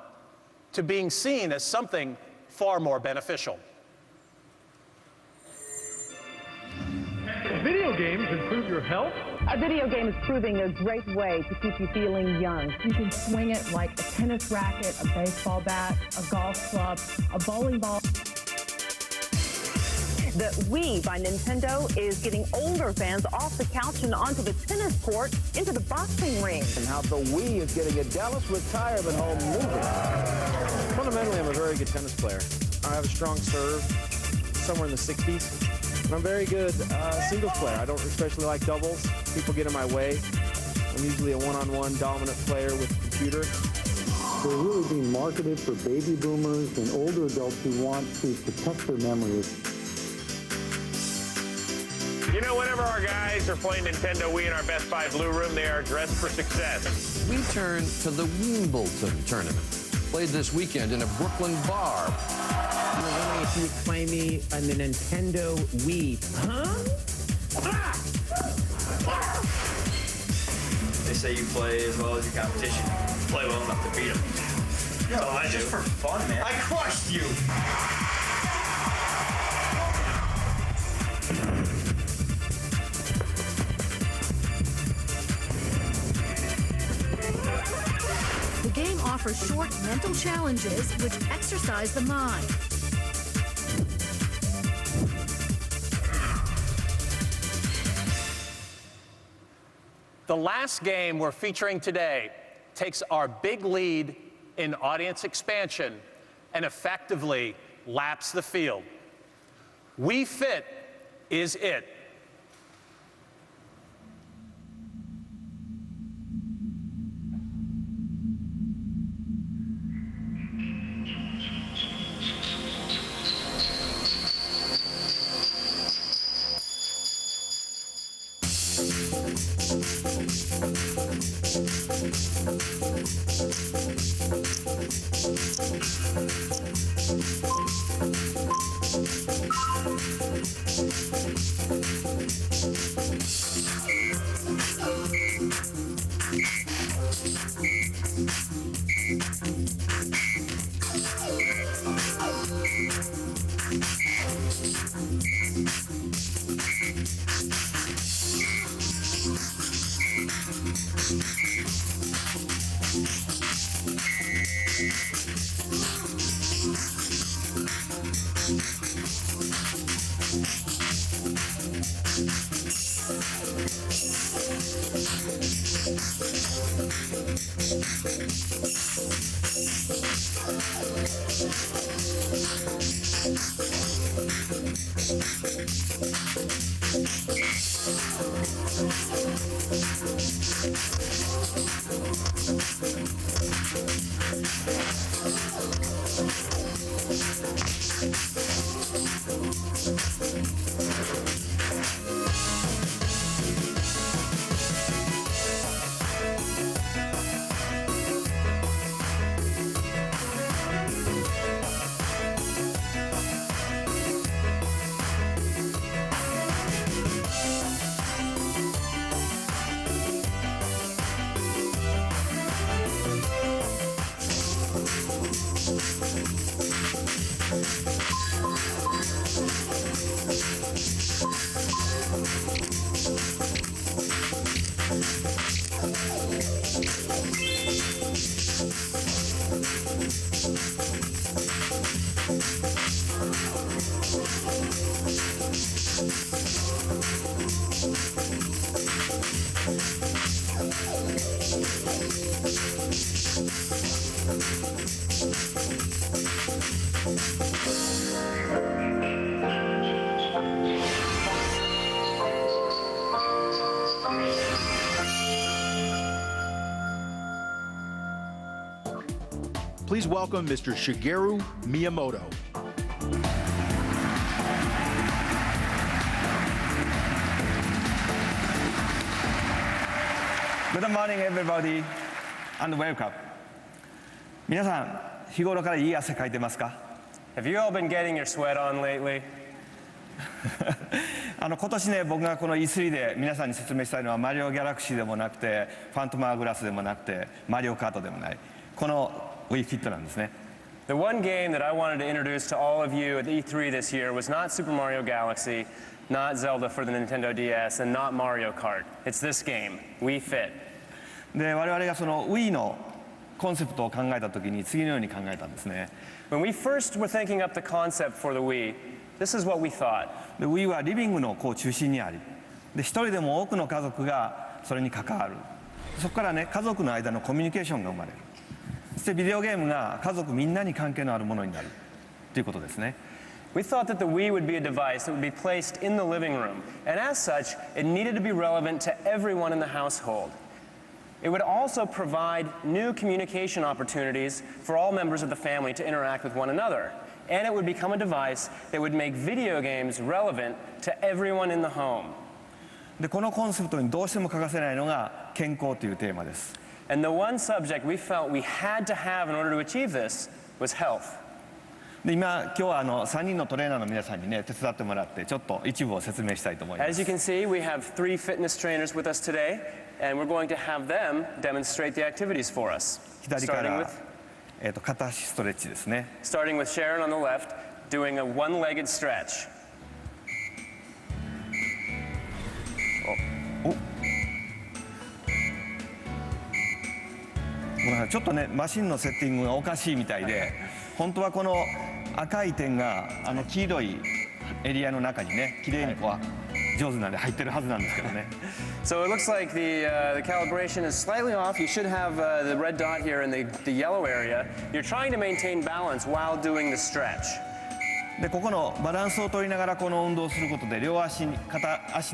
Speaker 13: to being seen as something far more beneficial.
Speaker 10: Video games improve your health?
Speaker 28: A video game is proving a great way to keep you feeling young.
Speaker 2: You can swing it like a tennis racket, a baseball bat, a golf club, a bowling ball.
Speaker 28: The Wii by Nintendo is getting older fans off the couch and onto the tennis court into the boxing ring.
Speaker 7: And how the Wii is getting a Dallas retirement home moving.
Speaker 6: Fundamentally, I'm a very good tennis player. I have a strong serve, somewhere in the 60s. And I'm very good singles player. I don't especially like doubles. People get in my way. I'm usually a one-on-one dominant player with the computer.
Speaker 9: They're really being marketed for baby boomers and older adults who want to protect their memories.
Speaker 16: You know, whenever our guys are playing Nintendo Wii in our Best Buy Blue Room, they are dressed for success.
Speaker 17: We turn to the Wimbledon tournament, played this weekend in a Brooklyn bar.
Speaker 18: I was wondering if you would play me on the Nintendo Wii.
Speaker 19: They say you play as well as your competition. Play well enough to beat them. Yo, that's just for fun, man. I crushed you!
Speaker 20: The game offers short mental challenges which exercise the mind.
Speaker 13: The last game we're featuring today takes our big lead in audience expansion and effectively laps the field. Wii Fit is it.
Speaker 21: Please welcome Mr. Shigeru Miyamoto.
Speaker 22: Good morning, everybody, and welcome. 皆さん、日頃からいい汗かいてますか?
Speaker 30: Have you all been getting your sweat on lately?
Speaker 22: 今年ね、僕がこの E3 で皆さんに説明したいのはマリオギャラクシーでもなくて、ファントムアーグラスでもなくて、マリオカートでもない。この Wii Fit なんですね。
Speaker 30: The one game that I wanted to introduce to all of you at E3 this year was not Super Mario Galaxy, not Zelda for the Nintendo DS, and not Mario Kart. It's this game, Wii Fit.
Speaker 22: で、我々がその Wii のコンセプトを考えたときに次のように考えたんですね。
Speaker 30: When we first were thinking up the concept for the Wii, this is what we thought.
Speaker 22: で Wii はリビングのこう中心にあり、で一人でも多くの家族がそれに関わる。そこからね、家族の間のコミュニケーションが生まれる。そしてビデオゲームが家族みんなに関係のあるものになるということですね。
Speaker 1: We thought that the Wii would be a device that would be placed in the living room, and as such, it needed to be relevant to everyone in the household. It would also provide new communication opportunities for all members of the family to interact with one another, and it would become a device that would make video games relevant to everyone in the home.
Speaker 22: でこのコンセプトにどうしても欠かせないのが健康というテーマです。
Speaker 1: And the one subject we felt we had to have in order to achieve this was health.
Speaker 22: で今日は3人のトレーナーの皆さんにね手伝ってもらってちょっと一部を説明したいと思います。
Speaker 1: As you can see, we have 3 fitness trainers with us today, and we're going to have them demonstrate the activities for us.
Speaker 22: 左から片足ストレッチですね。
Speaker 1: Starting with Sharon on the left, doing a one-legged stretch.
Speaker 22: ちょっとねマシンのセッティングがおかしいみたいで、本当はこの赤い点が黄色いエリアの中にね綺麗にこう上手なんで入ってるはずなんですけどね。
Speaker 1: So it looks like the calibration is slightly off. You should have the red dot here in the yellow area. You're trying to maintain balance while doing the stretch.
Speaker 22: でここのバランスを取りながらこの運動をすることで両足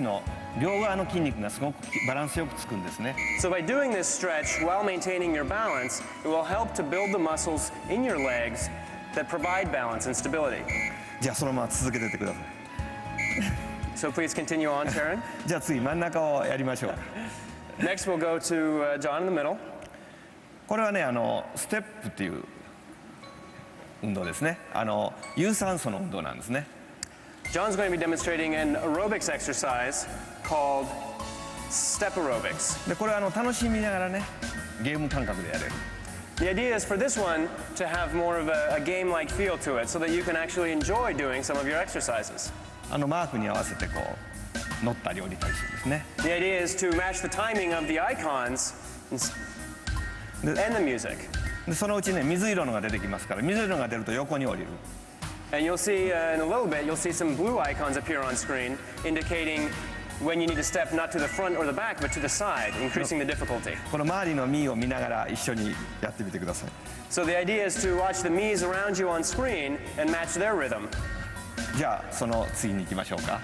Speaker 22: の両側の筋肉がすごくバランスよくつくんですね。
Speaker 1: So by doing this stretch while maintaining your balance, it will help to build the muscles in your legs that provide balance and stability.
Speaker 22: じゃあそのまま続けててください。
Speaker 1: So please continue on, Sharon.
Speaker 22: じゃあ次真ん中をやりましょう。
Speaker 1: Next we'll go to John in the middle.
Speaker 22: これはねステップっていう運動ですね。有酸素の運動なんですね。
Speaker 1: John's going to be demonstrating an aerobics exercise called step aerobics.
Speaker 22: でこれは楽しみながらねゲーム感覚でやれる。
Speaker 1: The idea is for this one to have more of a game-like feel to it, so that you can actually enjoy doing some of your exercises.
Speaker 22: マークに合わせてこう乗ったり降りたりするんですね。
Speaker 1: The idea is to match the timing of the icons and the music.
Speaker 22: でそのうちね水色のが出てきますから、水色が出ると横に降りる。
Speaker 1: And you'll see in a little bit, you'll see some blue icons appear on screen, indicating when you need to step not to the front or the back, but to the side, increasing the difficulty.
Speaker 22: この周りのミーを見ながら一緒にやってみてください。
Speaker 1: So the idea is to watch the Miis around you on screen and match their rhythm.
Speaker 22: じゃあその次に行きましょうか。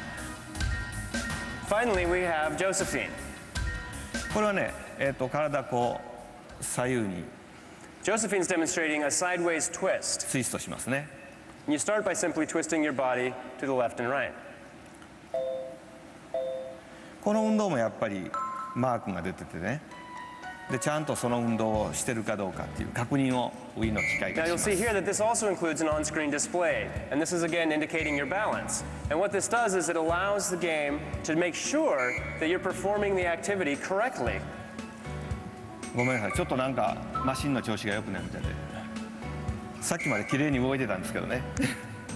Speaker 1: Finally, we have Josephine.
Speaker 22: これはね、体こう左右に
Speaker 1: Josephine's demonstrating a sideways twist.
Speaker 22: ツイストしますね。
Speaker 1: You start by simply twisting your body to the left and right.
Speaker 22: この運動もやっぱりマークが出ててね。でちゃんとその運動をしてるかどうかっていう確認を Wii の機械がし
Speaker 1: Now
Speaker 22: ま
Speaker 1: you'll
Speaker 22: す。
Speaker 1: see here that this also includes an on-screen display, and this is again indicating your balance. And what this does is it allows the game to make sure that you're performing the activity correctly.
Speaker 22: ごめんなさい、ちょっとなんかマシンの調子が良くないみたいで、さっきまで綺麗に動いてたんですけどね。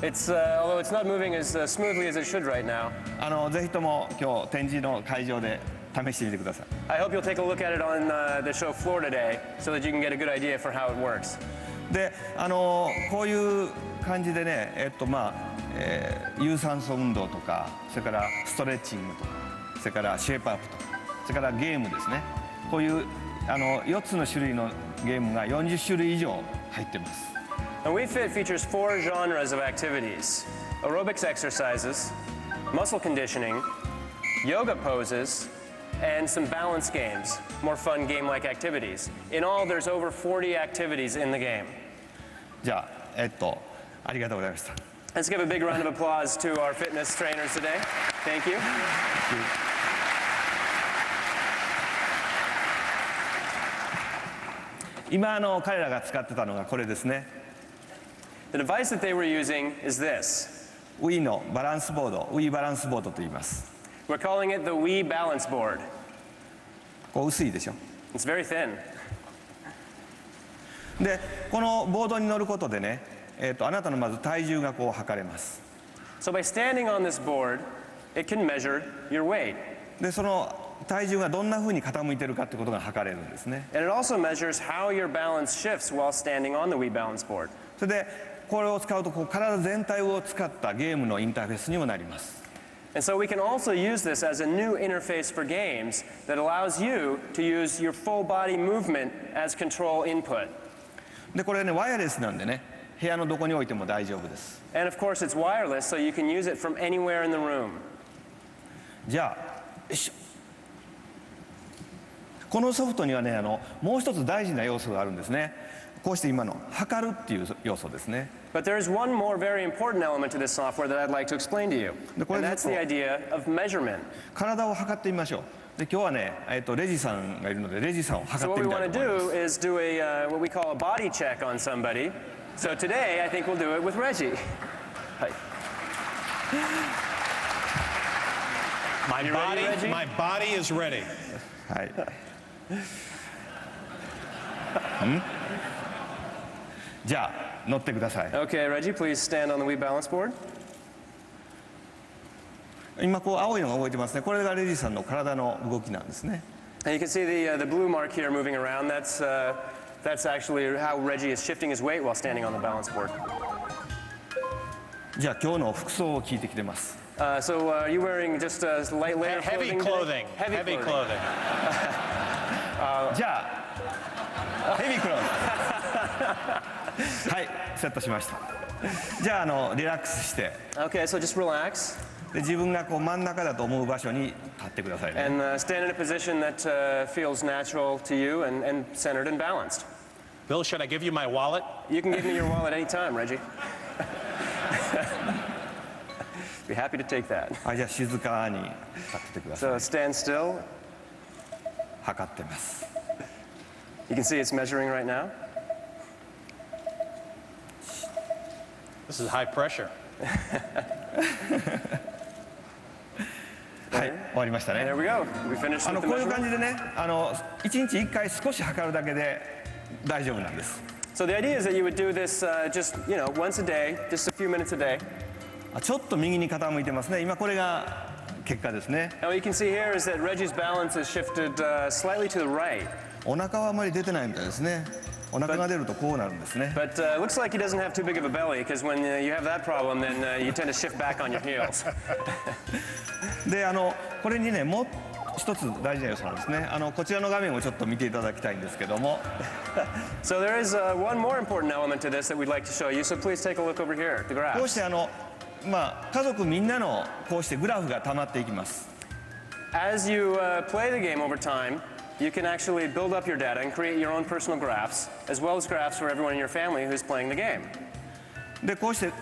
Speaker 1: It's although it's not moving as smoothly as it should right now.
Speaker 22: ぜひとも今日展示の会場で試してみてください。
Speaker 1: I hope you'll take a look at it on the show floor today, so that you can get a good idea for how it works.
Speaker 22: で、こういう感じでね、有酸素運動とか、それからストレッチングとか、それからシェイプアップとか、それからゲームですね。こういう4つの種類のゲームが40種類以上入ってます。
Speaker 1: And WeFit features 4 genres of activities: aerobics exercises, muscle conditioning, yoga poses, and some balance games, more fun game-like activities. In all, there's over 40 activities in the game.
Speaker 22: じゃあ、ありがとうございました。
Speaker 1: Let's give a big round of applause to our fitness trainers today. Thank you.
Speaker 22: 今彼らが使ってたのがこれですね。
Speaker 1: The device that they were using is this.
Speaker 22: Wii のバランスボード、Wii バランスボードと言います。
Speaker 1: We're calling it the Wii Balance Board.
Speaker 22: こう薄いでしょ。
Speaker 1: It's very thin.
Speaker 22: で、このボードに乗ることでね、あなたのまず体重がこう測れます。
Speaker 1: So by standing on this board, it can measure your weight.
Speaker 22: で、その体重がどんな風に傾いてるかってことが測れるんですね。
Speaker 1: And it also measures how your balance shifts while standing on the Wii Balance Board.
Speaker 22: それでこれを使うとこう体全体を使ったゲームのインターフェースにもなります。
Speaker 1: And so we can also use this as a new interface for games that allows you to use your full body movement as control input.
Speaker 22: でこれねワイヤレスなんでね部屋のどこに置いても大丈夫です。
Speaker 1: And of course it's wireless, so you can use it from anywhere in the room.
Speaker 22: じゃあよいしょ。このソフトにはねもう一つ大事な要素があるんですね。こうして今の測るっていう要素ですね。
Speaker 1: But there is one more very important element to this software that I'd like to explain to you. And that's the idea of measurement.
Speaker 22: 体を測ってみましょう。で今日はねレジさんがいるのでレジさんを
Speaker 1: So
Speaker 22: 測って
Speaker 1: what we
Speaker 22: みたい
Speaker 1: want
Speaker 22: と
Speaker 1: to
Speaker 22: 思いま
Speaker 1: do
Speaker 22: す。
Speaker 1: is do what we call a body check on somebody. So today I think we'll do it with Reggie. Hi.
Speaker 13: My body is ready.
Speaker 22: はい。じゃあ乗ってください。
Speaker 1: Okay, Reggie, please stand on the Wii balance board.
Speaker 22: 今こう青いのが動いてますね。これがレジさんの体の動きなんですね。
Speaker 1: And you can see the blue mark here moving around. That's actually how Reggie is shifting his weight while standing on the balance board.
Speaker 22: じゃあ今日の服装を聞いてきてます。
Speaker 1: So are you wearing just light layer
Speaker 13: Heavy
Speaker 1: clothing?
Speaker 13: clothing. Heavy clothing.
Speaker 22: じゃあヘビークローズはいセットしました。じゃあリラックスして。
Speaker 1: Okay, so just relax.
Speaker 22: で自分がこう真ん中だと思う場所に立ってくださいね。
Speaker 1: And stand in a position that feels natural to you and centered and balanced.
Speaker 13: Bill, should I give you my wallet?
Speaker 1: You can give me your wallet anytime, Reggie. Be happy to take that.
Speaker 22: はい、じゃあ静かに立っててください。
Speaker 1: So stand still.
Speaker 22: 測ってます。
Speaker 1: You can see it's measuring right now.
Speaker 13: This is high pressure.
Speaker 22: はい、終わりましたね。
Speaker 1: There we go. We finished with the
Speaker 22: こういう
Speaker 1: measurement.
Speaker 22: 感じでね、1日1回少し測るだけで大丈夫なんです。
Speaker 1: So the idea is that you would do this just, once a day, just a few minutes a day.
Speaker 22: ちょっと右に傾いてますね。今これが結果ですね。
Speaker 1: And what you can see here is that Reggie's balance is shifted slightly to the right.
Speaker 22: お腹はあまり出てないみたいですね。お腹が出るとこうなるんですね。
Speaker 1: But it looks like he doesn't have too big of a belly, because when you have that problem, then you tend to shift back on your heels.
Speaker 22: でこれにねもう一つ大事な要素なんですね。こちらの画面をちょっと見ていただきたいんですけども。
Speaker 1: So there is one more important element to this that we'd like to show you. So please take a look over here at the
Speaker 22: こうして
Speaker 1: graphs.
Speaker 22: 家族みんなのこうしてグラフが溜まっていきます。
Speaker 1: As you play the game over time, you can actually build up your data and create your own personal graphs, as well as graphs for everyone in your family who's playing the game.
Speaker 22: でこうして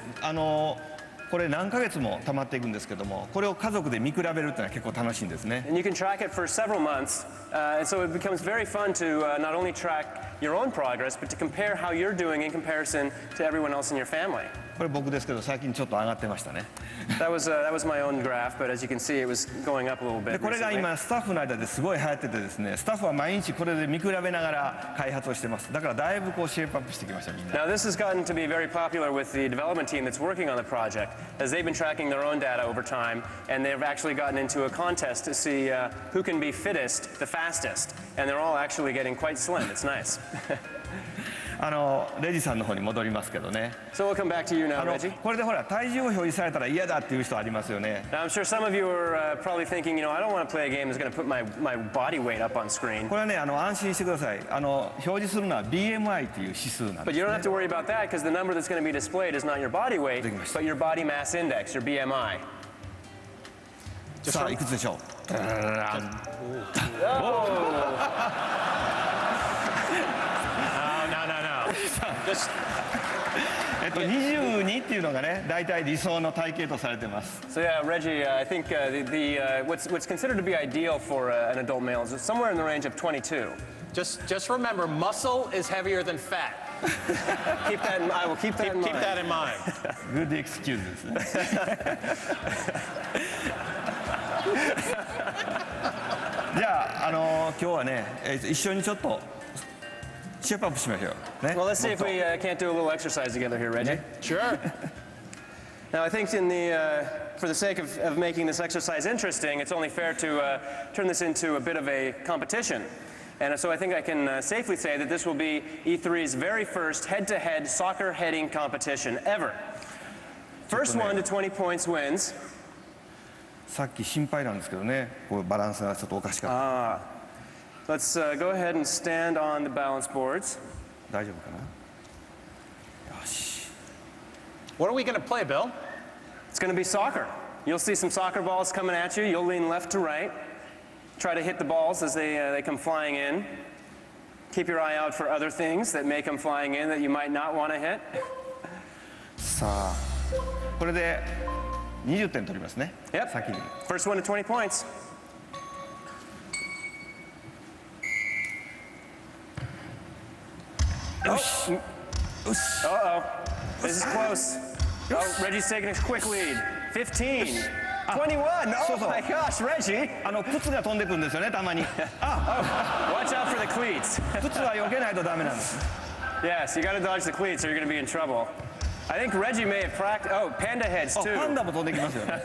Speaker 22: これ何ヶ月も溜まっていくんですけども、これを家族で見比べるっていうのは結構楽しいんですね。
Speaker 1: And you can track it for several months, and so it becomes very fun to not only track your own progress, but to compare how you're doing in comparison to everyone else in your family.
Speaker 22: これ僕ですけど最近ちょっと上がってましたね。
Speaker 1: That was my own graph, but as you can see, it was going up a little
Speaker 22: で
Speaker 1: bit
Speaker 22: これが
Speaker 1: recently.
Speaker 22: 今スタッフの間ですごい流行っててですね、スタッフは毎日これで見比べながら開発をしてます。だからだいぶこうシェイプアップしてきましたみんな。
Speaker 1: Now this has gotten to be very popular with the development team that's working on the project, as they've been tracking their own data over time, and they've actually gotten into a contest to see who can be fittest the fastest, and they're all actually getting quite slim. It's nice.
Speaker 22: レジさんの方に戻りますけどね。
Speaker 1: So we'll come back to you now, Reggie.
Speaker 22: これでほら体重を表示されたら嫌だっていう人ありますよね。
Speaker 1: Now I'm sure some of you are probably thinking, I don't want to play a game that's going to put my body weight up on screen.
Speaker 22: これはね安心してください。表示するのは BMI っていう指数なんで
Speaker 1: But
Speaker 22: す、
Speaker 1: you
Speaker 22: ね。
Speaker 1: don't have to worry about that, because the number that's going to be displayed is not your body weight, but your body mass index, your BMI.
Speaker 22: さあいくつでしょう。22っていうのがね、大体理想の体型とされてます。
Speaker 1: So yeah, Reggie, I think what's considered to be ideal for an adult male is somewhere in the range of 22.
Speaker 13: Just remember, muscle is heavier than fat.
Speaker 1: I will keep that in mind.
Speaker 13: Keep that in mind.
Speaker 22: Good excuse ですね。じゃあ今日はね、一緒にちょっとシェイプアップしましょう。ね。
Speaker 1: Well, let's see if we can't do a little exercise together here, Reggie.
Speaker 13: Sure.
Speaker 1: Now, I think for the sake of making this exercise interesting, it's only fair to turn this into a bit of a competition. And so I think I can safely say that this will be E3's very first head-to-head soccer heading competition ever. First one to 20 points wins.
Speaker 22: さっき心配なんですけどね、こうバランスがちょっとおかしかった。
Speaker 1: Let's go ahead and stand on the balance boards.
Speaker 22: 大丈夫かな。よし。
Speaker 13: What are we going to play, Bill?
Speaker 1: It's going to be soccer. You'll see some soccer balls coming at you. You'll lean left to right. Try to hit the balls as they come flying in. Keep your eye out for other things that may come flying in that you might not want to hit.
Speaker 22: さあ、これで20点取りますね。
Speaker 1: Yep.
Speaker 22: 先に。
Speaker 1: First one to 20 points. Uh-oh. This is close. Oh, Reggie's taking a quick lead. 15. 21. Oh my gosh, Reggie.
Speaker 22: 靴が飛んでくるんですよね、たまに。
Speaker 1: Watch out for the cleats.
Speaker 22: 靴は避けないとダメなんです。
Speaker 1: Yes, you got to dodge the cleats or you're going to be in trouble. I think Reggie may have practiced. Oh, panda heads too.
Speaker 22: パンダも飛んできますよね。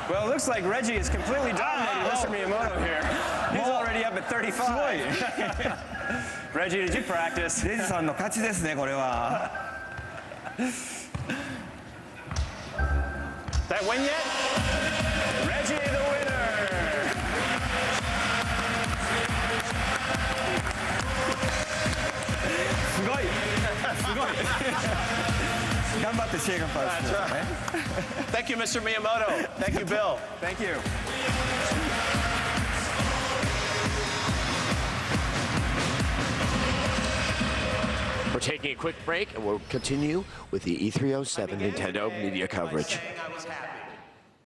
Speaker 1: Well, it looks like Reggie is completely dominating Mr. Miyamoto here. He's already up at 35. Reggie, did you practice?
Speaker 22: レジさんの勝ちですね、これは。
Speaker 13: That win yet?
Speaker 1: Reggie, the winner.
Speaker 22: すごい。すごい。頑張ってシェイガンパーですね。
Speaker 13: Thank you, Mr. Miyamoto. Thank you, Bill.
Speaker 1: Thank you.
Speaker 3: We're taking a quick break, and we'll continue with the E307 Nintendo media coverage.